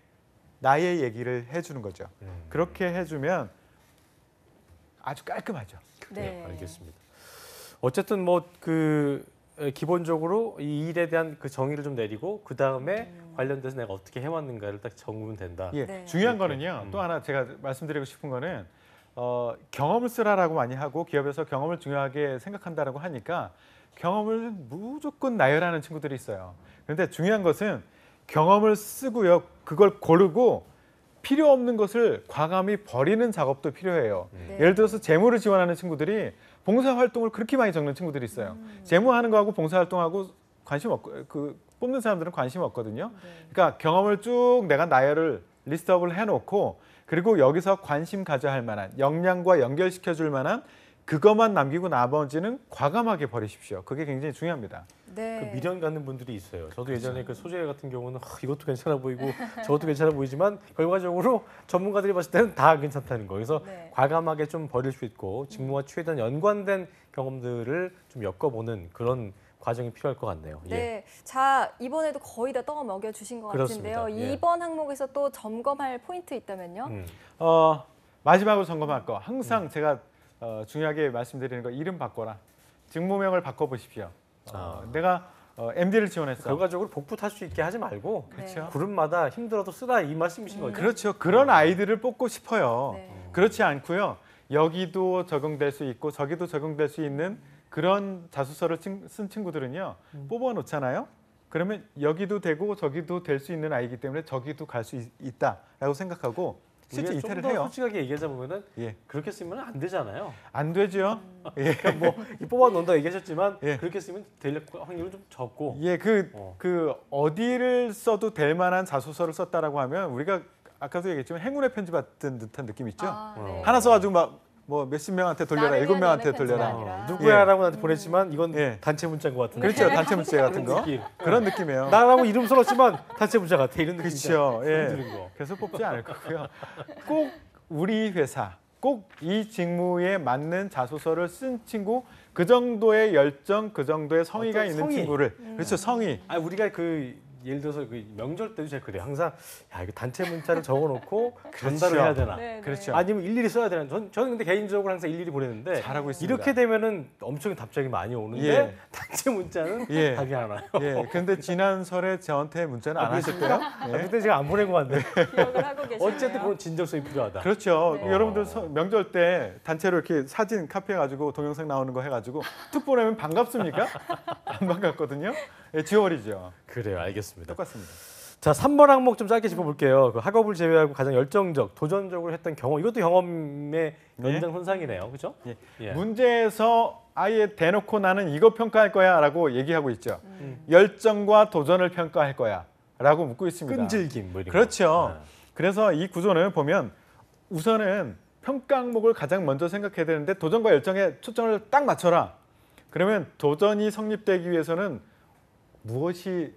나의 얘기를 해주는 거죠. 그렇게 해주면 아주 깔끔하죠. 네, 알겠습니다. 어쨌든 뭐 그 기본적으로 이 일에 대한 그 정의를 좀 내리고 그 다음에 관련돼서 내가 어떻게 해왔는가를 딱 적으면 된다. 예, 네. 중요한 거는요. 또 하나 제가 말씀드리고 싶은 거는 경험을 쓰라라고 많이 하고 기업에서 경험을 중요하게 생각한다라고 하니까 경험을 무조건 나열하는 친구들이 있어요. 그런데 중요한 것은 경험을 쓰고요. 그걸 고르고 필요 없는 것을 과감히 버리는 작업도 필요해요. 네. 예를 들어서 재무를 지원하는 친구들이 봉사활동을 그렇게 많이 적는 친구들이 있어요. 재무하는 거하고 봉사활동하고 관심 없고 뽑는 사람들은 관심 없거든요. 그러니까 경험을 쭉 내가 나열을 리스트업을 해놓고 그리고 여기서 관심 가져야 할 만한 역량과 연결시켜줄 만한 그것만 남기고 나머지는 과감하게 버리십시오. 그게 굉장히 중요합니다. 네. 그 미련 갖는 분들이 있어요. 저도 예전에 그 소재 같은 경우는 이것도 괜찮아 보이고 저것도 괜찮아 보이지만 결과적으로 전문가들이 봤을 때는 다 괜찮다는 거. 그래서 네. 과감하게 좀 버릴 수 있고 직무와 최대한 연관된 경험들을 좀 엮어보는 그런 과정이 필요할 것 같네요. 네, 예. 자 이번에도 거의 다 떠먹여 주신 것 그렇습니다. 같은데요. 예. 이번 항목에서 또 점검할 포인트 있다면요? 마지막으로 점검할 거 항상 제가 중요하게 말씀드리는 거 이름 바꿔라. 직무명을 바꿔보십시오. 내가 MD를 지원했어. 결과적으로 복붙 할 수 있게 하지 말고 그렇죠. 그룹마다 힘들어도 쓰라 이 말씀이신 거죠. 그렇죠. 그런 아이들을 뽑고 싶어요. 네. 그렇지 않고요. 여기도 적용될 수 있고 저기도 적용될 수 있는 그런 자소서를 쓴 친구들은요. 뽑아놓잖아요. 그러면 여기도 되고 저기도 될 수 있는 아이기 때문에 저기도 갈 수 있다라고 생각하고 실제 이탈을 해요. 솔직하게 얘기하자 보면은 예. 그렇게 쓰면 안 되잖아요. 안 되죠. 그러니까 뭐 뽑아 놓는다 얘기하셨지만 예. 그렇게 쓰면 될 확률은 좀 적고. 예, 그 어디를 써도 될 만한 자소서를 썼다라고 하면 우리가 아까도 얘기했지만 행운의 편지 받은 듯한 느낌 있죠. 네. 하나 써가지고 막 뭐 몇십 명한테 돌려라, 나를 7명한테 위한 돌려라. 아니라. 누구야라고 나한테 보냈지만 이건 예. 단체 문자인 것 같은데. 그렇죠, 단체 문자 같은 거 느낌. 그런 느낌이에요. 나라고 이름 써놨지만 단체 문자 같아 이런 느낌. 그렇죠. 예. 드는 거. 그래서 뽑지 않을 거고요. 꼭 우리 회사, 꼭 이 직무에 맞는 자소서를 쓴 친구, 그 정도의 열정, 그 정도의 성의가 어떤 있는 성의. 친구를 그렇죠, 성의. 아 우리가 그 예를 들어서 그 명절 때도 제가 그래요. 항상 야 이거 단체 문자를 적어놓고 전달을 해야 되나? 네, 그렇죠. 네. 아니면 일일이 써야 되나? 저는 근데 개인적으로 항상 일일이 보내는데 잘하고 있습니다. 이렇게 되면은 엄청 답장이 많이 오는데 예. 단체 문자는 예. 답이 안 와요. 예, 근데 지난 설에 저한테 문자는 안 하셨대요. 예. 그때 제가 안 보낸 것 같네. 기억을 하고 계시네요. 어쨌든 그런 진정성이 필요하다. 그렇죠. 네. 여러분들 명절 때 단체로 이렇게 사진 카피해 가지고 동영상 나오는 거 해가지고 툭 보내면 반갑습니까? 안 반갑거든요. 예, 지워버리죠. 그래요, 알겠습니다. 똑같습니다. 자, 3번 항목 좀 짧게 짚어볼게요. 그 학업을 제외하고 가장 열정적, 도전적으로 했던 경험. 이것도 경험의 연장선상이네요, 그렇죠? 예. 예. 문제에서 아예 대놓고 나는 이거 평가할 거야라고 얘기하고 있죠. 열정과 도전을 평가할 거야라고 묻고 있습니다. 끈질김 뭐 이런 그렇죠. 거. 그래서 이 구조는 보면 우선은 평가 항목을 가장 먼저 생각해야 되는데 도전과 열정에 초점을 딱 맞춰라. 그러면 도전이 성립되기 위해서는 무엇이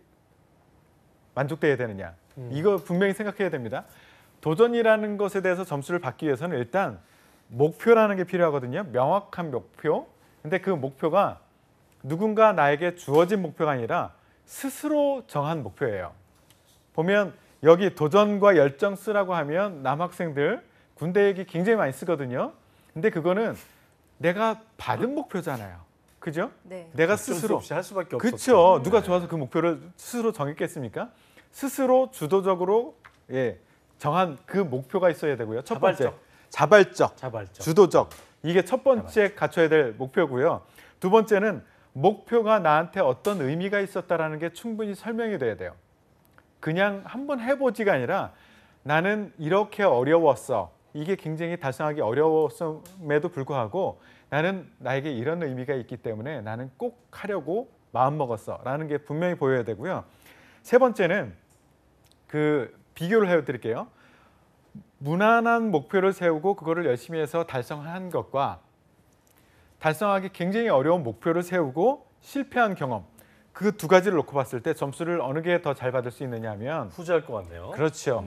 만족돼야 되느냐? 이거 분명히 생각해야 됩니다. 도전이라는 것에 대해서 점수를 받기 위해서는 일단 목표라는 게 필요하거든요. 명확한 목표. 근데 그 목표가 누군가 나에게 주어진 목표가 아니라 스스로 정한 목표예요. 보면 여기 도전과 열정 쓰라고 하면 남학생들 군대 얘기 굉장히 많이 쓰거든요. 근데 그거는 내가 받은 목표잖아요. 그죠? 네. 내가 어쩔 수 스스로 없이 할 수밖에 없었죠. 그렇죠. 누가 좋아서 그 목표를 스스로 정했겠습니까? 스스로 주도적으로 정한 그 목표가 있어야 되고요. 첫 번째, 자발적. 주도적. 이게 첫 번째 갖춰야 될 목표고요. 두 번째는 목표가 나한테 어떤 의미가 있었다라는 게 충분히 설명이 돼야 돼요. 그냥 한번 해보지가 아니라 나는 이렇게 어려웠어. 이게 굉장히 달성하기 어려웠음에도 불구하고 나는 나에게 이런 의미가 있기 때문에 나는 꼭 하려고 마음먹었어 라는 게 분명히 보여야 되고요. 세 번째는 그 비교를 해드릴게요. 무난한 목표를 세우고 그거를 열심히 해서 달성한 것과 달성하기 굉장히 어려운 목표를 세우고 실패한 경험, 그 두 가지를 놓고 봤을 때 점수를 어느 게 더 잘 받을 수 있느냐 하면 후자일 것 같네요. 그렇죠.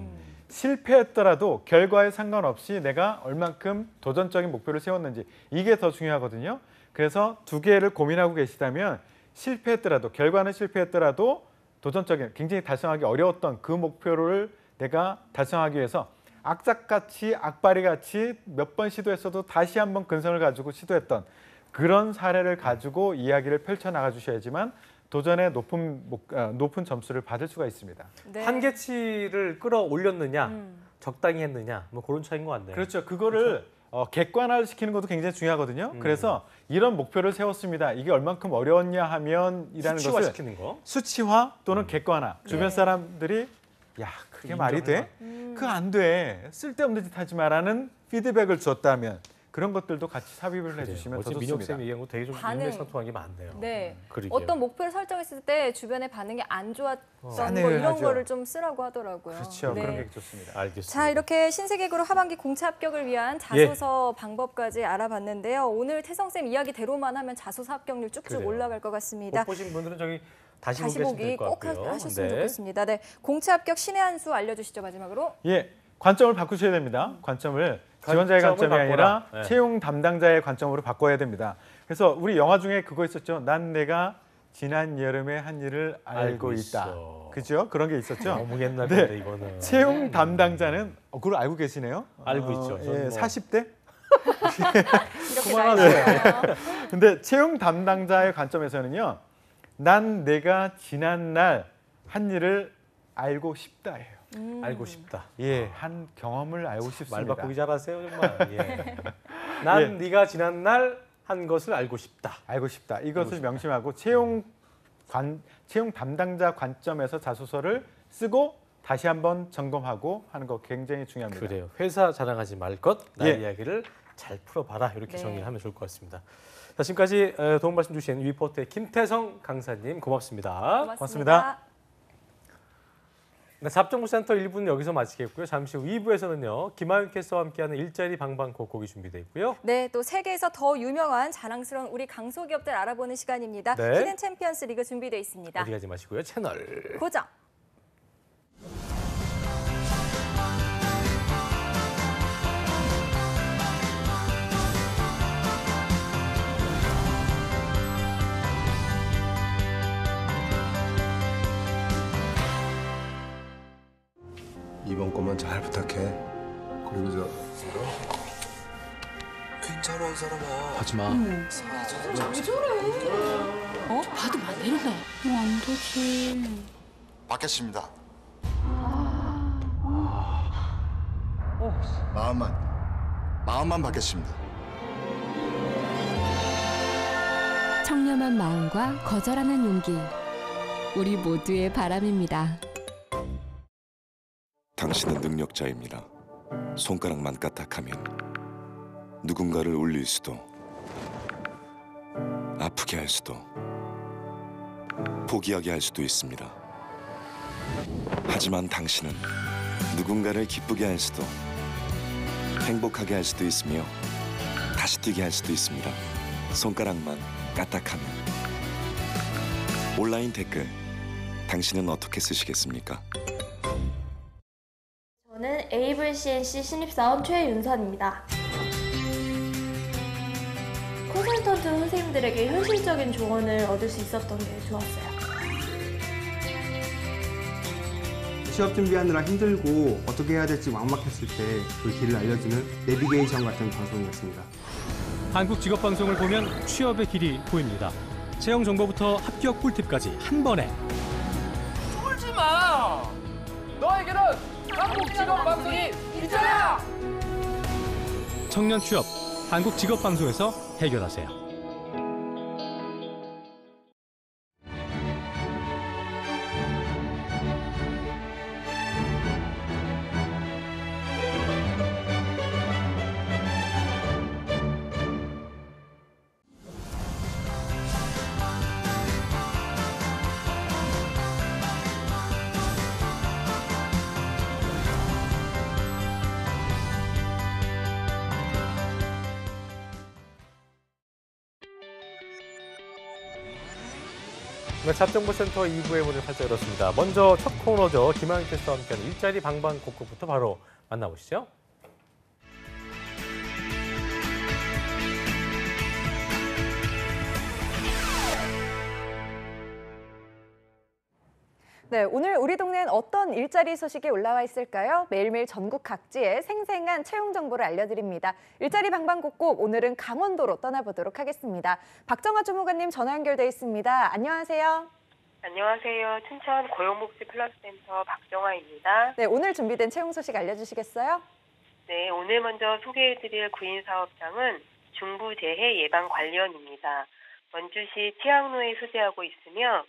실패했더라도 결과에 상관없이 내가 얼만큼 도전적인 목표를 세웠는지 이게 더 중요하거든요. 그래서 두 개를 고민하고 계시다면 실패했더라도 결과는 실패했더라도 도전적인 굉장히 달성하기 어려웠던 그 목표를 내가 달성하기 위해서 악착같이 악바리같이 몇 번 시도했어도 다시 한번 근성을 가지고 시도했던 그런 사례를 가지고 이야기를 펼쳐나가 주셔야지만 도전의 높은 점수를 받을 수가 있습니다. 네. 한계치를 끌어올렸느냐, 적당히 했느냐, 뭐 그런 차이인 것 같네요. 그렇죠. 그거를 객관화시키는 것도 굉장히 중요하거든요. 그래서 이런 목표를 세웠습니다. 이게 얼만큼 어려웠냐 하면이라는 것을 수치화시키는 거. 수치화 또는 객관화. 주변 사람들이 야, 그게 말이 돼? 그거 안 돼. 쓸데없는 짓 하지 마라는 피드백을 줬다면 그런 것들도 같이 삽입을 해주시면 더 좋습니다. 민혁 쌤이 얘기한 거 되게 좀 일맥상통한 게 많네요. 네. 그러게요. 어떤 목표를 설정했을 때 주변의 반응이 안 좋았던 거 이런 하죠. 거를 좀 쓰라고 하더라고요. 그렇죠. 네. 그런 게 좋습니다. 알겠습니다. 자, 이렇게 신세계그룹 하반기 공채 합격을 위한 자소서 방법까지 알아봤는데요. 오늘 태성쌤 이야기대로만 하면 자소서 합격률 쭉쭉 그래요. 올라갈 것 같습니다. 못 보신 분들은 저기 다시 보기 꼭 꼭 하셨으면 좋겠습니다. 네, 공채 합격 신의 한 수 알려주시죠, 마지막으로. 예, 관점을 바꾸셔야 됩니다. 관점을 지원자의 관점이 아니라 채용 담당자의 관점으로 바꿔야 됩니다. 그래서 우리 영화 중에 그거 있었죠. 난 내가 지난 여름에 한 일을 알고 있다. 그죠? 그런 게 있었죠. 너무 옛날 건데 이거는. 채용 담당자는 그걸 알고 계시네요. 알고 있죠. 예, 40대? 이렇게 나이가 근데 채용 담당자의 관점에서는요. 난 내가 지난 날 한 일을 알고 싶다예요. 알고 싶다. 예, 한 경험을 알고 싶습니다. 말 바꾸기 잘하세요 정말. 예. 난 네가 지난 날 한 것을 알고 싶다. 알고 싶다. 이것을 명심하고 채용 담당자 관점에서 자소서를 쓰고 다시 한번 점검하고 하는 거 굉장히 중요합니다. 그래요. 회사 자랑하지 말 것, 나의 이야기를 잘 풀어봐라. 이렇게 정리를 하면 좋을 것 같습니다. 자, 지금까지 도움 말씀 주신 위포터의 김태성 강사님 고맙습니다. 고맙습니다. 네, 잡정부센터 1부는 여기서 마치겠고요. 잠시 후 2부에서는요. 김하윤 캐스터와 함께하는 일자리 방방곡곡이 준비되어 있고요. 네, 또 세계에서 더 유명한 자랑스러운 우리 강소기업들 알아보는 시간입니다. 네. 히든 챔피언스 리그 준비되어 있습니다. 어디 가지 마시고요. 채널 고정. 이번 것만 잘 부탁해. 그리고 괜찮아 이 사람아. 하지마. 왜 저래? 받으면 안 되는데. 안 되지. 받겠습니다. 마음만 받겠습니다. 청렴한 마음과 거절하는 용기. 우리 모두의 바람입니다. 당신은 능력자입니다. 손가락만 까딱하면 누군가를 울릴 수도, 아프게 할 수도, 포기하게 할 수도 있습니다. 하지만 당신은 누군가를 기쁘게 할 수도, 행복하게 할 수도 있으며 다시 뛰게 할 수도 있습니다. 손가락만 까딱하면. 온라인 댓글, 당신은 어떻게 쓰시겠습니까? AVCNC 신입사원 최윤선입니다. 컨설턴트 선생님들에게 현실적인 조언을 얻을 수 있었던 게 좋았어요. 취업 준비하느라 힘들고 어떻게 해야 될지 막막했을 때 그 길을 알려주는 내비게이션 같은 방송이었습니다. 한국 직업방송을 보면 취업의 길이 보입니다. 채용 정보부터 합격 꿀팁까지 한 번에. 쫄지 마! 너에게는 한국 직업방송이 있잖아! 청년 취업, 한국 직업방송에서 해결하세요. 네, 잡정보센터 2부의 문을 활짝 열었습니다. 먼저 첫 코너죠. 김하영 캐스터와 함께하는 일자리 방방곡곡부터 바로 만나보시죠. 네, 오늘 우리 동네엔 어떤 일자리 소식이 올라와 있을까요? 매일매일 전국 각지의 생생한 채용 정보를 알려드립니다. 일자리 방방곡곡, 오늘은 강원도로 떠나보도록 하겠습니다. 박정아 주무관님 전화 연결돼 있습니다. 안녕하세요. 안녕하세요. 춘천 고용복지 플러스센터 박정아입니다. 네, 오늘 준비된 채용 소식 알려주시겠어요? 네, 오늘 먼저 소개해드릴 구인사업장은 중부재해 예방관리원입니다. 원주시 치악로에 소재하고 있으며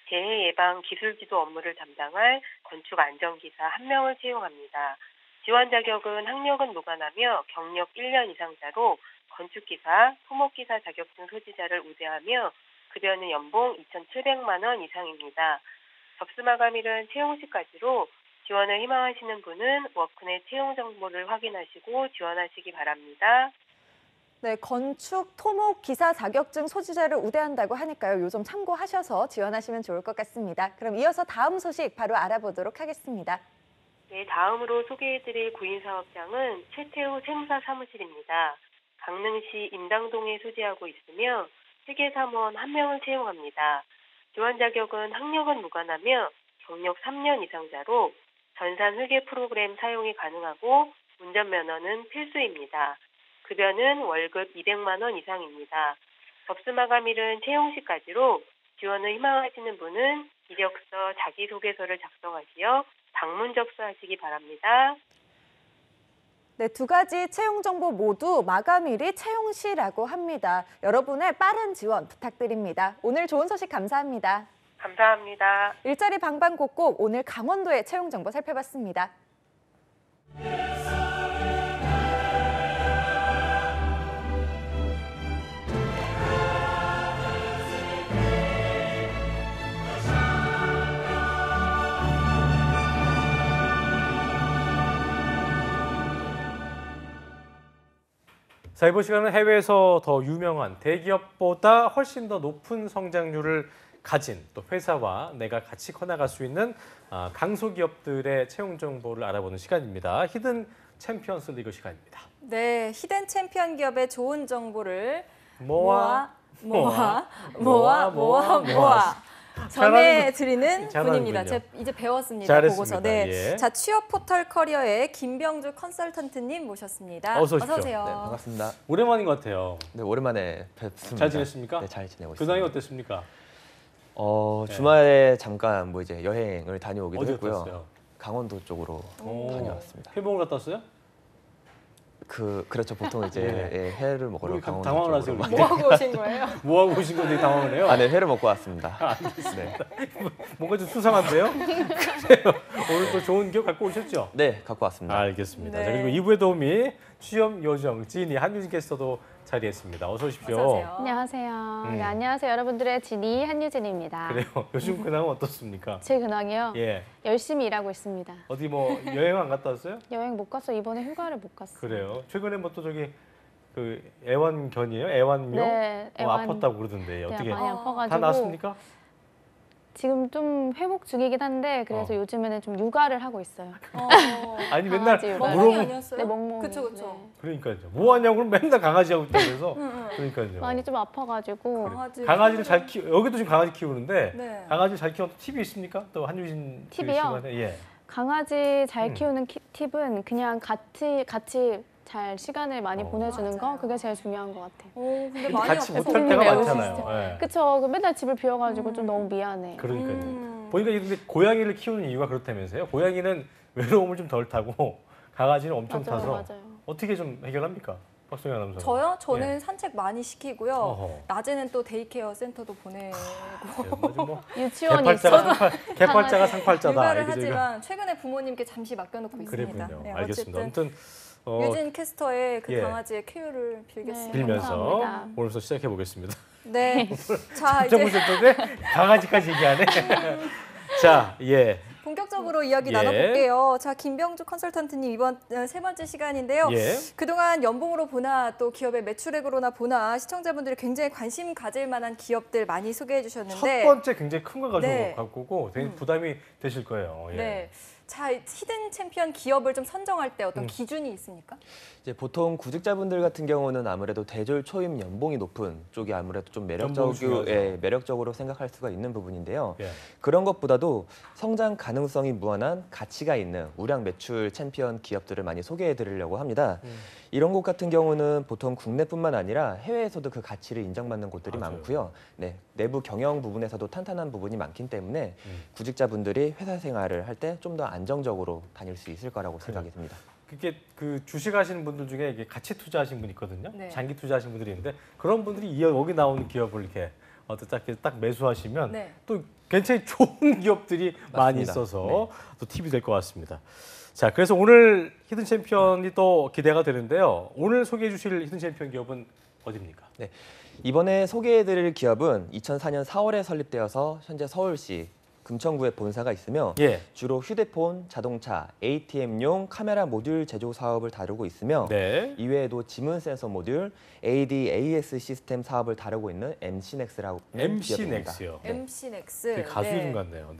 재해 예방 기술지도 업무를 담당할 건축 안전기사 1명을 채용합니다. 지원 자격은 학력은 무관하며 경력 1년 이상자로 건축기사, 토목기사 자격증 소지자를 우대하며 급여는 연봉 2,700만 원 이상입니다. 접수 마감일은 채용 시까지로 지원을 희망하시는 분은 워크넷 채용 정보를 확인하시고 지원하시기 바랍니다. 네, 건축, 토목, 기사 자격증 소지자를 우대한다고 하니까요. 요점 참고하셔서 지원하시면 좋을 것 같습니다. 그럼 이어서 다음 소식 바로 알아보도록 하겠습니다. 네, 다음으로 소개해드릴 구인사업장은 최태우 세무사 사무실입니다. 강릉시 임당동에 소재하고 있으며 회계사무원 1명을 채용합니다. 지원 자격은 학력은 무관하며 경력 3년 이상자로 전산 회계 프로그램 사용이 가능하고 운전면허는 필수입니다. 급여는 월급 200만 원 이상입니다. 접수 마감일은 채용 시까지로 지원을 희망하시는 분은 이력서, 자기소개서를 작성하시어 방문 접수하시기 바랍니다. 네, 두 가지 채용 정보 모두 마감일이 채용 시라고 합니다. 여러분의 빠른 지원 부탁드립니다. 오늘 좋은 소식 감사합니다. 감사합니다. 일자리 방방곡곡, 오늘 강원도의 채용 정보 살펴봤습니다. 자, 이번 시간은 해외에서 더 유명한 대기업보다 훨씬 더 높은 성장률을 가진 또 회사와 내가 같이 커나갈 수 있는 강소기업들의 채용 정보를 알아보는 시간입니다. 히든 챔피언스 리그 시간입니다. 네, 히든 챔피언 기업의 좋은 정보를 모아 전해드리는 분입니다. 제가 이제 배웠습니다. 잘했습니다. 보고서. 네. 예. 자, 취업 포털 커리어의 김병주 컨설턴트님 모셨습니다. 어서 오십시오. 어서 오세요. 네, 반갑습니다. 오랜만인 것 같아요. 네, 오랜만에 뵙습니다. 잘 지냈습니까? 네, 잘 지내고 있습니다. 근황이 어땠습니까? 네. 주말에 잠깐 뭐 이제 여행을 다녀오기도 어디 했고요. 갔어요? 강원도 쪽으로 다녀왔습니다. 회복을 갔다 왔어요? 그렇죠. 보통 이제 예, 회를 먹으러 강원도 당황을 하세요. 쪽으로. 뭐 하고 오신 거예요? 뭐 하고 오신 건데 당황을 해요? 네, 회를 먹고 왔습니다. 알겠습니다. 네. 뭔가 좀 수상한데요? 그래요. 오늘 또 좋은 기억 갖고 오셨죠? 네, 갖고 왔습니다. 알겠습니다. 네. 자, 그리고 2부의 도우미 취업 요정 지니 한유진 캐스터도 자리했습니다. 어서 오십시오. 어서 오세요. 안녕하세요. 네, 안녕하세요. 여러분들의 지니 한유진입니다. 그래요. 요즘 근황은 어떻습니까? 제 근황이요? 예. 열심히 일하고 있습니다. 어디 뭐 여행 안 갔다 왔어요? 여행 못 갔어. 이번에 휴가를 못 갔어요. 그래요. 최근에 뭐 또 저기 그 애완견이에요? 애완묘? 네. 아팠다고 그러던데 어떻게 많이 아파가지고 다 나았습니까? 지금 좀 회복 중이긴 한데 그래서 요즘에는 좀 육아를 하고 있어요. 아니 맨날 멍멍이 아니었어요? 네, 멍멍이. 그쵸. 네. 그러니까요. 뭐 하냐고 그럼 맨날 강아지 하고 있다면서. 그러니까요. 많이 좀 아파가지고. 강아지를 잘 여기도 지금 강아지 키우는데 네. 강아지 잘 키우는 팁이 있습니까? 또 한유진 팁이요? 예. 강아지 잘 키우는 팁은 그냥 같이 잘 시간을 많이 보내주는 거 그게 제일 중요한 것 같아요. 근데 많이 같이 못할 때가 많잖아요. 네. 그쵸. 맨날 집을 비워가지고 좀 너무 미안해. 그러니까요. 보니까 근데 고양이를 키우는 이유가 그렇다면서요? 고양이는 외로움을 좀 덜 타고 강아지는 엄청 타서 맞아요. 어떻게 좀 해결합니까? 박소영 아나운서. 저요? 저는 산책 많이 시키고요. 낮에는 또 데이케어 센터도 보내고. 뭐 유치원이 개팔자가 상팔자다. 육아를 하지만 최근에 부모님께 잠시 맡겨놓고 있습니다. 네, 알겠습니다. 아무튼 유진 캐스터의 그 강아지의 쾌유를 빌겠습니다. 빌면서 오늘부터 시작해 보겠습니다. 네. 자 이제 강아지까지 얘기하네. 자, 예. 본격적으로 이야기 나눠볼게요. 자, 김병주 컨설턴트님 이번 세 번째 시간인데요. 그동안 연봉으로 보나 또 기업의 매출액으로나 보나 시청자분들이 굉장히 관심 가질 만한 기업들 많이 소개해 주셨는데 첫 번째 굉장히 큰 거 가지고 되게 부담이 되실 거예요. 네. 자, 히든 챔피언 기업을 좀 선정할 때 어떤 기준이 있습니까? 이제 보통 구직자분들 같은 경우는 아무래도 대졸 초임 연봉이 높은 쪽이 아무래도 좀 매력적으로 생각할 수가 있는 부분인데요. 그런 것보다도 성장 가능성이 무한한 가치가 있는 우량 매출 챔피언 기업들을 많이 소개해 드리려고 합니다. 이런 곳 같은 경우는 보통 국내뿐만 아니라 해외에서도 그 가치를 인정받는 곳들이 많고요. 네, 내부 경영 부분에서도 탄탄한 부분이 많기 때문에 구직자분들이 회사 생활을 할 때 좀 더 안정적으로 다닐 수 있을 거라고 생각이 듭니다. 그게 그 주식하시는 분들 중에 이게 가치 투자하신 분이 있거든요. 장기 투자하신 분들이 있는데 그런 분들이 여기 나오는 기업을 이렇게 딱 매수하시면 또 굉장히 좋은 기업들이 많이 있어서 또 팁이 될 것 같습니다. 자, 그래서 오늘 히든 챔피언이 또 기대가 되는데요. 오늘 소개해 주실 히든 챔피언 기업은 어디입니까? 네, 이번에 소개해 드릴 기업은 2004년 4월에 설립되어서 현재 서울시 금천구에 본사가 있으며 주로 휴대폰, 자동차, ATM용 카메라 모듈 제조 사업을 다루고 있으며 이외에도 지문 센서 모듈, ADAS 시스템 사업을 다루고 있는 MC넥스라고 기업입니다. MC넥스. 가수 이름 같네요.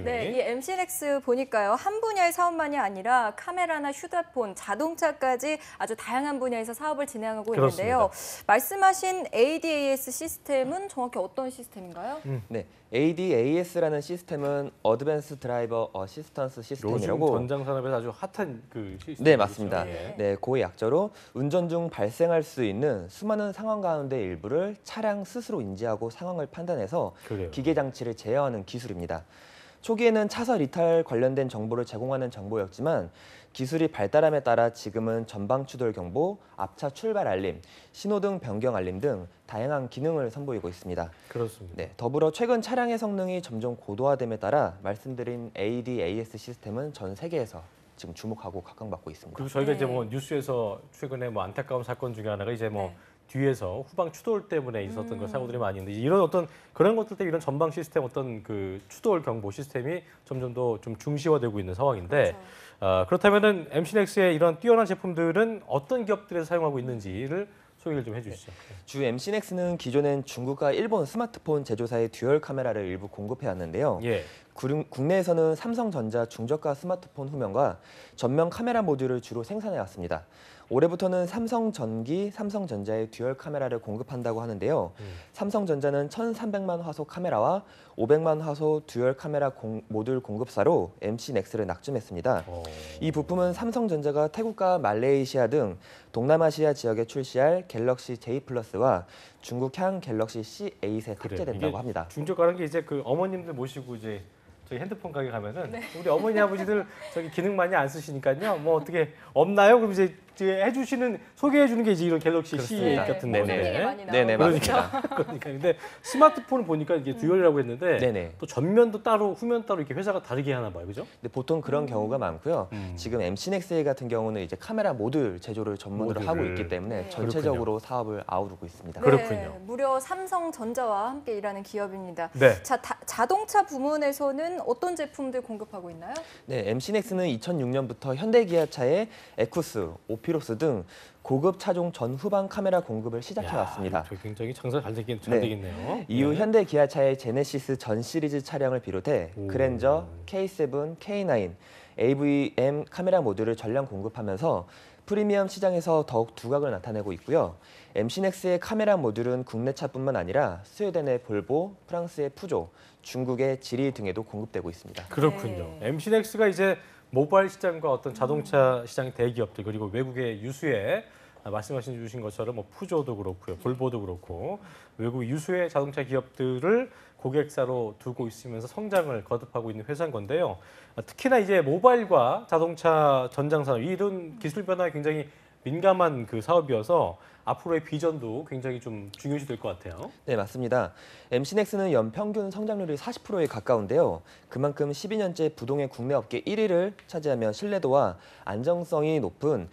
네, 이 MC넥스 보니까요. 한 분야의 사업만이 아니라 카메라나 휴대폰, 자동차까지 아주 다양한 분야에서 사업을 진행하고 있는데요. 말씀하신 ADAS 시스템은 정확히 어떤 시스템인가요? 네, ADAS라는 시스템은 어드밴스 드라이버 어시스턴스 시스템이라고 요즘 전장 산업에서 아주 핫한 그 시스템. 네, 맞습니다. 네, 고의 약자로 운전 중 발생할 수 있는 수많은 상황 가운데 일부를 차량 스스로 인지하고 상황을 판단해서 기계 장치를 제어하는 기술입니다. 초기에는 차선 이탈 관련된 정보를 제공하는 정보였지만 기술이 발달함에 따라 지금은 전방 추돌 경보, 앞차 출발 알림, 신호등 변경 알림 등 다양한 기능을 선보이고 있습니다. 그렇습니다. 네, 더불어 최근 차량의 성능이 점점 고도화됨에 따라 말씀드린 ADAS 시스템은 전 세계에서 지금 주목하고 각광받고 있습니다. 그리고 저희가 이제 뭐 뉴스에서 최근에 뭐 안타까운 사건 중에 하나가 이제 뭐 뒤에서 후방 추돌 때문에 있었던 그 사고들이 많이 있는데 이런 어떤 그런 것들 때문에 이런 전방 시스템 어떤 그 추돌 경보 시스템이 점점 더 좀 중시화되고 있는 상황인데 그렇다면은 MC넥스의 이런 뛰어난 제품들은 어떤 기업들에서 사용하고 있는지를 소개를 좀 해주시죠. 주 MC넥스는 기존엔 중국과 일본 스마트폰 제조사의 듀얼 카메라를 일부 공급해왔는데요. 국내에서는 삼성전자 중저가 스마트폰 후면과 전면 카메라 모듈을 주로 생산해왔습니다. 올해부터는 삼성전기, 삼성전자의 듀얼 카메라를 공급한다고 하는데요. 삼성전자는 1,300만 화소 카메라와 500만 화소 듀얼 카메라 모듈 공급사로 MC넥스를 낙점했습니다. 이 부품은 삼성전자가 태국과 말레이시아 등 동남아시아 지역에 출시할 갤럭시 J 플러스와 중국향 갤럭시 C8에 탑재된다고 합니다. 중저가라는 게 이제 그 어머님들 모시고 이제 저희 핸드폰 가게 가면은 우리 어머니 아버지들 저기 기능 많이 안 쓰시니까요. 뭐 어떻게 없나요? 그럼 이제 해주시는 소개해주는 게 이제 이런 갤럭시 C8 같은 건데. 네네, 맞습니다. 그러니까 근데 스마트폰을 보니까 이게 듀얼이라고 했는데 또 전면도 따로 후면 따로 이렇게 회사가 다르게 하나 봐요, 그죠? 네, 보통 그런 경우가 많고요. 지금 MC넥스 같은 경우는 이제 카메라 모듈 제조를 전문으로 하고 있기 때문에 전체적으로 사업을 아우르고 있습니다. 그렇군요. 무려 삼성전자와 함께 일하는 기업입니다. 네. 자, 자동차 부문에서는 어떤 제품들 공급하고 있나요? 네, MC넥스는 2006년부터 현대기아차의 에쿠스, 오페 루피로스 등 고급 차종 전후방 카메라 공급을 시작해왔습니다. 굉장히 장사 잘 되겠네요. 이후 현대 기아차의 제네시스 전 시리즈 차량을 비롯해 그랜저, K7, K9, AVM 카메라 모듈을 전량 공급하면서 프리미엄 시장에서 더욱 두각을 나타내고 있고요. MC넥스의 카메라 모듈은 국내차뿐만 아니라 스웨덴의 볼보, 프랑스의 푸조, 중국의 지리 등에도 공급되고 있습니다. 그렇군요. MC넥스가 이제 모바일 시장과 어떤 자동차 시장 대기업들 그리고 외국의 유수의 말씀하신 주신 것처럼 뭐 푸조도 그렇고요, 볼보도 그렇고 외국 유수의 자동차 기업들을 고객사로 두고 있으면서 성장을 거듭하고 있는 회사인 건데요. 특히나 이제 모바일과 자동차 전장 산업 이런 기술 변화에 굉장히 민감한 그 사업이어서 앞으로의 비전도 굉장히 좀 중요시 될 것 같아요. 네, 맞습니다. MC넥스는 연평균 성장률이 40%에 가까운데요. 그만큼 12년째 부동의 국내 업계 1위를 차지하며 신뢰도와 안정성이 높은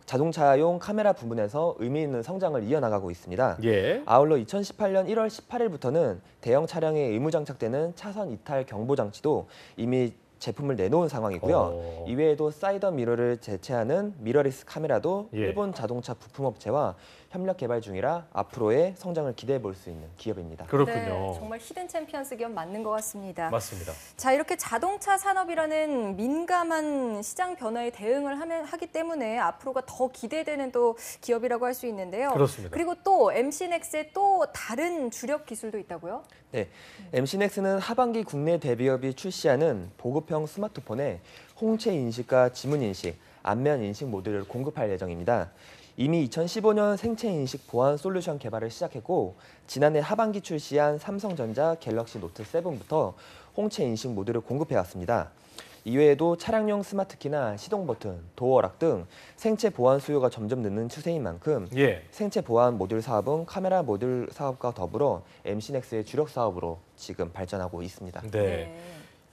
자동차용 카메라 부분에서 의미 있는 성장을 이어나가고 있습니다. 아울러 2018년 1월 18일부터는 대형 차량에 의무 장착되는 차선 이탈 경보 장치도 이미 제품을 내놓은 상황이고요. 이외에도 사이더 미러를 대체하는 미러리스 카메라도 일본 자동차 부품업체와 협력 개발 중이라 앞으로의 성장을 기대해 볼 수 있는 기업입니다. 그렇군요. 네, 정말 히든 챔피언스 기업 맞는 것 같습니다. 맞습니다. 자, 이렇게 자동차 산업이라는 민감한 시장 변화에 대응을 하기 때문에 앞으로가 더 기대되는 또 기업이라고 할 수 있는데요. 그렇습니다. 그리고 또 MC넥스의 또 다른 주력 기술도 있다고요? 네, MC넥스는 하반기 국내 대기업이 출시하는 보급형 스마트폰에 홍채 인식과 지문 인식, 안면 인식 모듈을 공급할 예정입니다. 이미 2015년 생체 인식 보안 솔루션 개발을 시작했고 지난해 하반기 출시한 삼성전자 갤럭시 노트 7부터 홍채 인식 모듈을 공급해왔습니다. 이외에도 차량용 스마트키나 시동 버튼, 도어락 등 생체 보안 수요가 점점 느는 추세인 만큼 생체 보안 모듈 사업은 카메라 모듈 사업과 더불어 MC넥스의 주력 사업으로 지금 발전하고 있습니다. 네.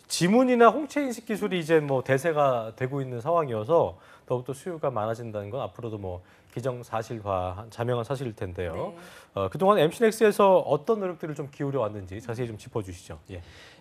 지문이나 홍채 인식 기술이 이제 뭐 대세가 되고 있는 상황이어서 더욱더 수요가 많아진다는 건 앞으로도 뭐 기정사실화, 자명한 사실일 텐데요. 그동안 MC넥스에서 어떤 노력들을 좀 기울여 왔는지 자세히 좀 짚어주시죠.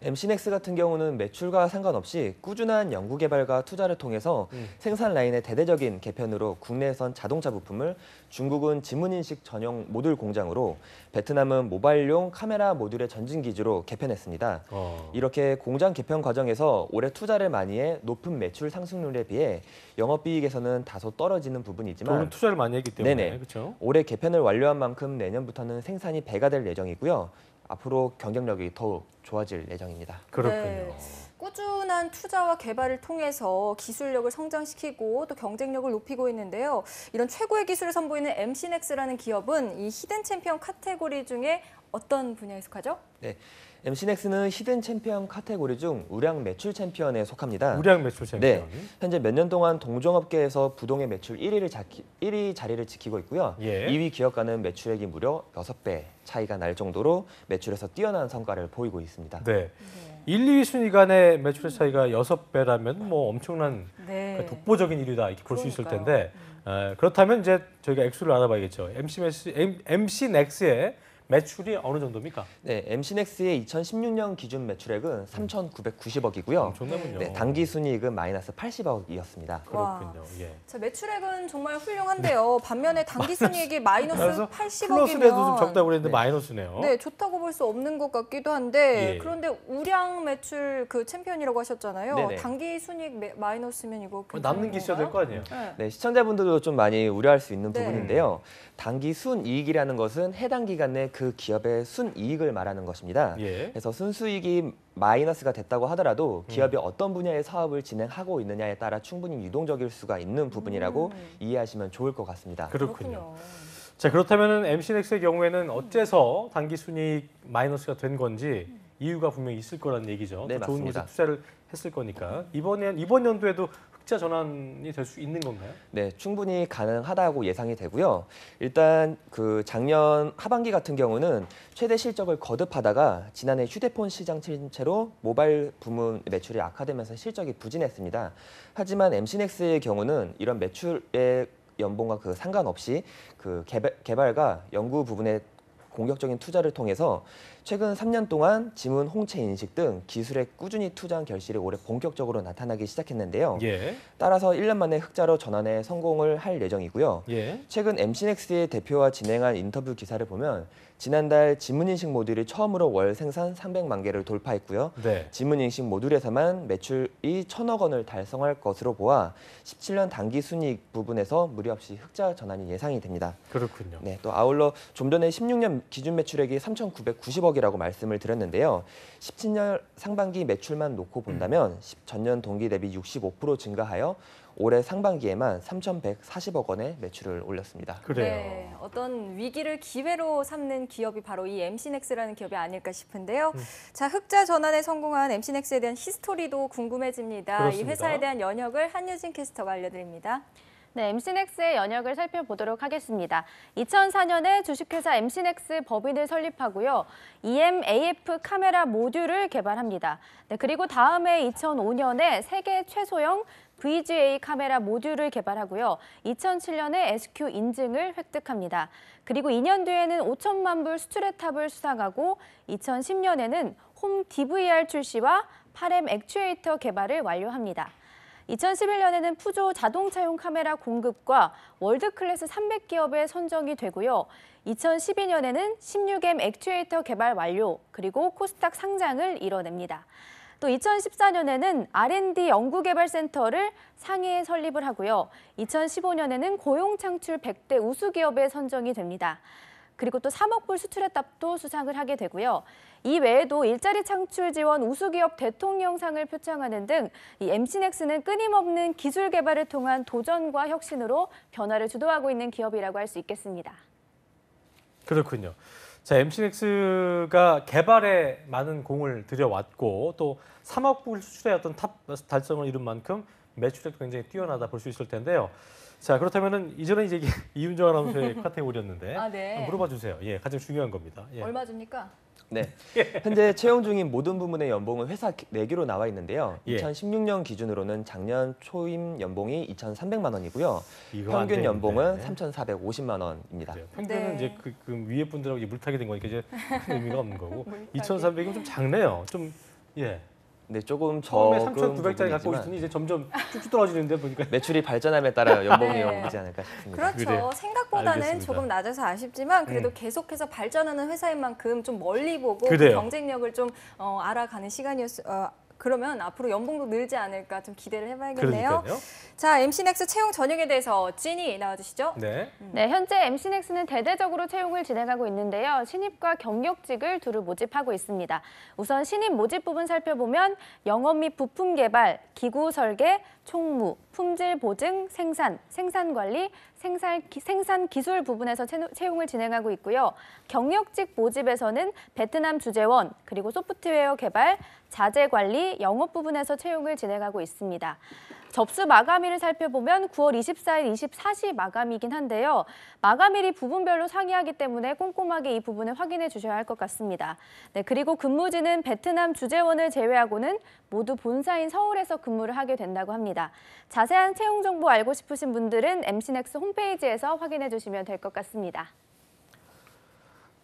MC넥스 같은 경우는 매출과 상관없이 꾸준한 연구 개발과 투자를 통해서 생산 라인의 대대적인 개편으로 국내에선 자동차 부품을, 중국은 지문인식 전용 모듈 공장으로, 베트남은 모바일용 카메라 모듈의 전진 기지로 개편했습니다. 이렇게 공장 개편 과정에서 올해 투자를 많이 해 높은 매출 상승률에 비해 영업이익에서는 다소 떨어지는 부분이지만 투자를 많이 했기 때문에 그렇죠? 올해 개편을 완료한 만큼 내년부터는 생산이 배가 될 예정이고요. 앞으로 경쟁력이 더욱 좋아질 예정입니다. 그렇군요. 네. 꾸준한 투자와 개발을 통해서 기술력을 성장시키고 또 경쟁력을 높이고 있는데요. 이런 최고의 기술을 선보이는 MC넥스라는 기업은 이 히든 챔피언 카테고리 중에 어떤 분야에 속하죠? 네. MC넥스는 히든 챔피언 카테고리 중 우량 매출 챔피언에 속합니다. 우량 매출 챔피언. 네, 현재 몇 년 동안 동종업계에서 부동의 매출 1위 자리를 지키고 있고요. 2위 기업과는 매출액이 무려 6배 차이가 날 정도로 매출에서 뛰어난 성과를 보이고 있습니다. 네. 1, 2위 순위 간의 매출의 차이가 6배라면 뭐 엄청난 독보적인 1위다 이렇게 볼 수 있을 텐데 그렇다면 이제 저희가 액수를 알아봐야겠죠. MC넥스의 매출이 어느 정도입니다? 네, MC넥스의 2016년 기준 매출액은 3,990억이고요. 엄청나군요. 네, 당기 순이익은 마이너스 80억이었습니다. 그렇군요. 자, 매출액은 정말 훌륭한데요. 반면에 당기 순이익이 마이너스 80억이면 플러스라도 좀 적다고 그랬는데 마이너스네요. 네, 좋다고 볼 수 없는 것 같기도 한데 그런데 우량 매출 그 챔피언이라고 하셨잖아요. 네네. 당기 순이익 마이너스면 이거 남는 게 있어야 될 거 아니에요? 네, 시청자분들도 좀 많이 우려할 수 있는 부분인데요. 당기 순이익이라는 것은 해당 기간 내 그 기업의 순이익을 말하는 것입니다. 그래서 순수익이 마이너스가 됐다고 하더라도 기업이 어떤 분야의 사업을 진행하고 있느냐에 따라 충분히 유동적일 수가 있는 부분이라고 이해하시면 좋을 것 같습니다. 그렇군요. 자, 그렇다면 MC넥스의 경우에는 어째서 당기 순이익 마이너스가 된 건지 이유가 분명히 있을 거라는 얘기죠. 네, 좋은 맞습니다. 곳에 투자를 했을 거니까 이번 연도에도 흑자 전환이 될 수 있는 건가요? 네, 충분히 가능하다고 예상이 되고요. 일단 그 작년 하반기 같은 경우는 최대 실적을 거듭하다가 지난해 휴대폰 시장 침체로 모바일 부문 매출이 악화되면서 실적이 부진했습니다. 하지만 MC넥스의 경우는 이런 매출의 연봉과 그 상관없이 그 개발과 연구 부분에 공격적인 투자를 통해서 최근 3년 동안 지문 홍채 인식 등 기술에 꾸준히 투자한 결실이 올해 본격적으로 나타나기 시작했는데요. 따라서 1년 만에 흑자로 전환에 성공을 할 예정이고요. 최근 MC넥스의 대표와 진행한 인터뷰 기사를 보면 지난달 지문인식 모듈이 처음으로 월 생산 300만 개를 돌파했고요. 지문인식 모듈에서만 매출이 1,000억 원을 달성할 것으로 보아 17년 단기 순이익 부분에서 무리 없이 흑자 전환이 예상이 됩니다. 그렇군요. 네, 또 아울러 좀 전에 16년 기준 매출액이 3,990억이라고 말씀을 드렸는데요. 17년 상반기 매출만 놓고 본다면 전년 동기 대비 65% 증가하여 올해 상반기에만 3,140억 원의 매출을 올렸습니다. 그래요. 네, 어떤 위기를 기회로 삼는 기업이 바로 이 MC넥스라는 기업이 아닐까 싶은데요. 자, 흑자 전환에 성공한 MC넥스에 대한 히스토리도 궁금해집니다. 그렇습니다. 이 회사에 대한 연역을 한유진 캐스터가 알려드립니다. 네, MC넥스의 연역을 살펴보도록 하겠습니다. 2004년에 주식회사 MC넥스 법인을 설립하고요. EM-AF 카메라 모듈을 개발합니다. 네, 그리고 다음해 2005년에 세계 최소형 VGA 카메라 모듈을 개발하고요. 2007년에 SQ 인증을 획득합니다. 그리고 2년 뒤에는 5천만 불 수출의 탑을 수상하고 2010년에는 홈 DVR 출시와 8M 액추에이터 개발을 완료합니다. 2011년에는 푸조 자동차용 카메라 공급과 월드클래스 300기업에 선정이 되고요. 2012년에는 16M 액추에이터 개발 완료, 그리고 코스닥 상장을 이뤄냅니다. 또 2014년에는 R&D 연구개발센터를 상해에 설립을 하고요. 2015년에는 고용 창출 100대 우수기업에 선정이 됩니다. 그리고 또 3억 불 수출의 탑도 수상을 하게 되고요. 이 외에도 일자리 창출 지원 우수기업 대통령상을 표창하는 등 이 MC넥스는 끊임없는 기술 개발을 통한 도전과 혁신으로 변화를 주도하고 있는 기업이라고 할 수 있겠습니다. 그렇군요. 자, MC넥스가 개발에 많은 공을 들여왔고 또 3억 불 수출의 어떤 탑 달성을 이룬 만큼 매출액도 굉장히 뛰어나다 볼 수 있을 텐데요. 자, 그렇다면은 이전에 이제 이윤정 아나운서의 카테고리였는데 네. 물어봐 주세요. 예, 가장 중요한 겁니다. 예. 얼마 줍니까? 네, 현재 채용 중인 모든 부문의 연봉은 회사 내기로 나와 있는데요. 2016년 기준으로는 작년 초임 연봉이 2,300만 원이고요. 평균 연봉은 3,450만 원입니다. 평균은 이제 그 위에 분들하고 이제 물타기 된 거니까 이제 큰 의미가 없는 거고 2,300이면 좀 작네요. 좀 예. 네, 조금 처음에 3,900짜리 갖고 오시더니 이제 점점 쭉쭉 떨어지는데 보니까 매출이 발전함에 따라 연봉이 오르지 않을까 싶습니다. 그렇죠. 그래. 생각보다는 알겠습니다. 조금 낮아서 아쉽지만 그래도 계속해서 발전하는 회사인 만큼 좀 멀리 보고 그래요. 경쟁력을 좀 알아가는 시간이었어요. 그러면 앞으로 연봉도 늘지 않을까 좀 기대를 해봐야겠네요. 그러니까요. 자, MC넥스 채용 전형에 대해서 진이 나와주시죠. 네. 네, 현재 MC넥스는 대대적으로 채용을 진행하고 있는데요. 신입과 경력직을 두루 모집하고 있습니다. 우선 신입 모집 부분 살펴보면 영업 및 부품 개발, 기구 설계, 총무, 품질 보증, 생산 관리, 생산 기술 부분에서 채용을 진행하고 있고요. 경력직 모집에서는 베트남 주재원, 그리고 소프트웨어 개발, 자재 관리, 영업 부분에서 채용을 진행하고 있습니다. 접수 마감일을 살펴보면 9월 24일 24시 마감이긴 한데요. 마감일이 부분별로 상이하기 때문에 꼼꼼하게 이 부분을 확인해 주셔야 할 것 같습니다. 네, 그리고 근무지는 베트남 주재원을 제외하고는 모두 본사인 서울에서 근무를 하게 된다고 합니다. 자세한 채용 정보 알고 싶으신 분들은 MC넥스 홈페이지에서 확인해 주시면 될 것 같습니다.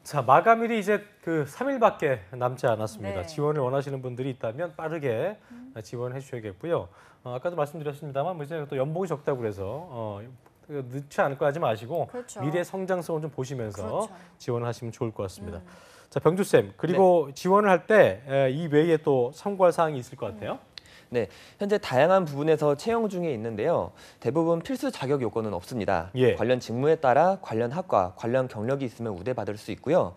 자, 마감일이 이제 그 3일밖에 남지 않았습니다. 네. 지원을 원하시는 분들이 있다면 빠르게 지원해 주셔야겠고요. 아까도 말씀드렸습니다만 이제 또 연봉이 적다고 그래서 늦지 않을 거 하지 마시고 그렇죠. 미래 성장성을 좀 보시면서 그렇죠. 지원하시면 좋을 것 같습니다. 자, 병주 쌤, 그리고 지원을 할 때 이 외에 또 참고할 사항이 있을 것 같아요. 네, 현재 다양한 부분에서 채용 중에 있는데요. 대부분 필수 자격 요건은 없습니다. 관련 직무에 따라 관련 학과, 관련 경력이 있으면 우대받을 수 있고요.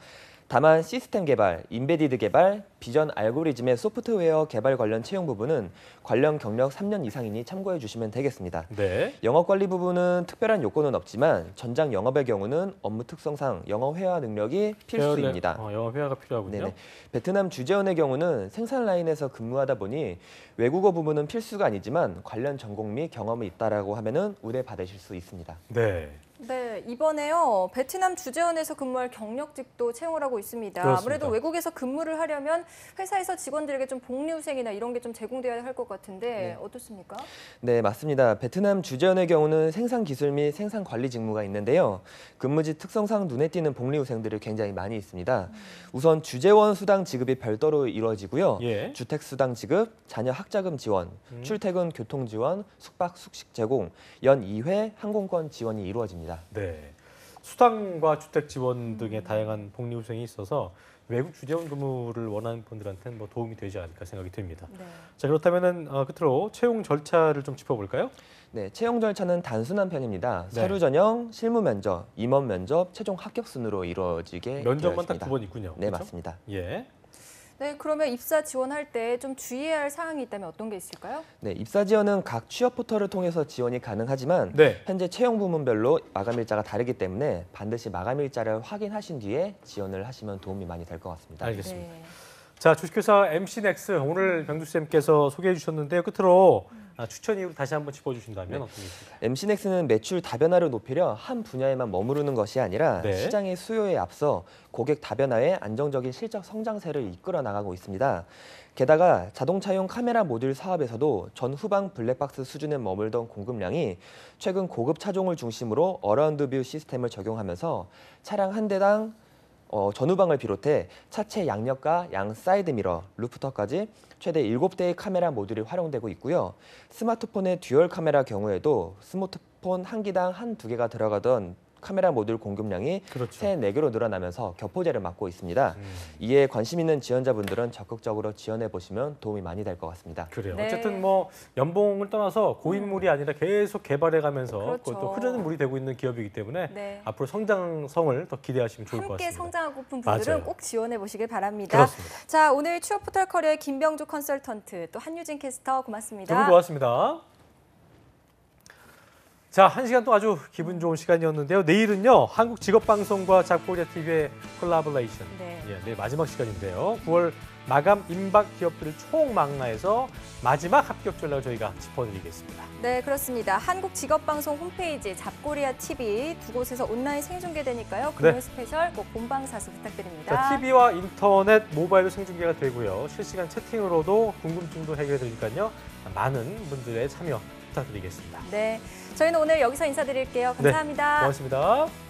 다만 시스템 개발, 인베디드 개발, 비전 알고리즘의 소프트웨어 개발 관련 채용 부분은 관련 경력 3년 이상이니 참고해 주시면 되겠습니다. 네. 영업 관리 부분은 특별한 요건은 없지만 전장 영업의 경우는 업무 특성상 영어 회화 능력이 필수입니다. 영어 회화가 필요하군요. 네네. 베트남 주재원의 경우는 생산 라인에서 근무하다 보니 외국어 부분은 필수가 아니지만 관련 전공 및 경험이 있다라고 하면은 우대 받으실 수 있습니다. 네. 네, 이번에요. 베트남 주재원에서 근무할 경력직도 채용을 하고 있습니다. 그렇습니다. 아무래도 외국에서 근무를 하려면 회사에서 직원들에게 좀 복리후생이나 이런 게 좀 제공돼야 할 것 같은데 어떻습니까? 네, 맞습니다. 베트남 주재원의 경우는 생산 기술 및 생산 관리 직무가 있는데요. 근무지 특성상 눈에 띄는 복리후생들이 굉장히 많이 있습니다. 우선 주재원 수당 지급이 별도로 이루어지고요. 주택 수당 지급, 자녀 학자금 지원, 출퇴근 교통 지원, 숙박 숙식 제공, 연 2회 항공권 지원이 이루어집니다. 네, 수당과 주택 지원 등의 다양한 복리후생이 있어서 외국 주재원 근무를 원하는 분들한테는 뭐 도움이 되지 않을까 생각이 듭니다. 네. 자, 그렇다면은 끝으로 채용 절차를 좀 짚어볼까요? 네, 채용 절차는 단순한 편입니다. 서류 전형, 실무 면접, 임원 면접, 최종 합격 순으로 이루어지게 면접만 딱 되어 있습니다. 2번 있군요. 네, 그렇죠? 맞습니다. 예. 네, 그러면 입사 지원할 때 좀 주의해야 할 사항이 있다면 어떤 게 있을까요? 네, 입사 지원은 각 취업 포털을 통해서 지원이 가능하지만 현재 채용 부문별로 마감일자가 다르기 때문에 반드시 마감일자를 확인하신 뒤에 지원을 하시면 도움이 많이 될 것 같습니다. 알겠습니다. 자, 주식회사 MC넥스 오늘 병두쌤께서 소개해 주셨는데요. 끝으로 추천 이유 다시 한번 짚어주신다면 어떤 게 있을까요? MC넥스는 매출 다변화를 높이려 한 분야에만 머무르는 것이 아니라 시장의 수요에 앞서 고객 다변화에 안정적인 실적 성장세를 이끌어 나가고 있습니다. 게다가 자동차용 카메라 모듈 사업에서도 전후방 블랙박스 수준에 머물던 공급량이 최근 고급 차종을 중심으로 어라운드 뷰 시스템을 적용하면서 차량 한 대당 전후방을 비롯해 차체 양옆과 양 사이드 미러, 루프터까지 최대 7대의 카메라 모듈이 활용되고 있고요. 스마트폰의 듀얼 카메라 경우에도 스마트폰 한 기당 한두 개가 들어가던 카메라 모듈 공급량이 3-4개로 늘어나면서 교포제를 맡고 있습니다. 이에 관심 있는 지원자분들은 적극적으로 지원해 보시면 도움이 많이 될 것 같습니다. 그래요. 어쨌든 뭐 연봉을 떠나서 고인물이 아니라 계속 개발해가면서 또 흐르는 물이 되고 있는 기업이기 때문에 앞으로 성장성을 더 기대하시면 좋을 것 같습니다. 함께 성장하고픈 분들은 꼭 지원해 보시길 바랍니다. 그렇습니다. 자, 오늘 취업포털 커리어의 김병주 컨설턴트 또 한유진 캐스터 고맙습니다. 두 분 고맙습니다. 자, 1시간 또 아주 기분 좋은 시간이었는데요. 내일은요, 한국직업방송과 잡코리아TV의 콜라보레이션. 내일 마지막 시간인데요. 9월 마감 임박 기업들을 총망라해서 마지막 합격 전략을 저희가 짚어드리겠습니다. 네, 그렇습니다. 한국직업방송 홈페이지 잡코리아TV 두 곳에서 온라인 생중계되니까요. 금요 스페셜 꼭 본방사수 부탁드립니다. 자, TV와 인터넷, 모바일로 생중계가 되고요. 실시간 채팅으로도 궁금증도 해결되니까요. 많은 분들의 참여 부탁드리겠습니다. 네, 저희는 오늘 여기서 인사드릴게요. 감사합니다. 네, 고맙습니다.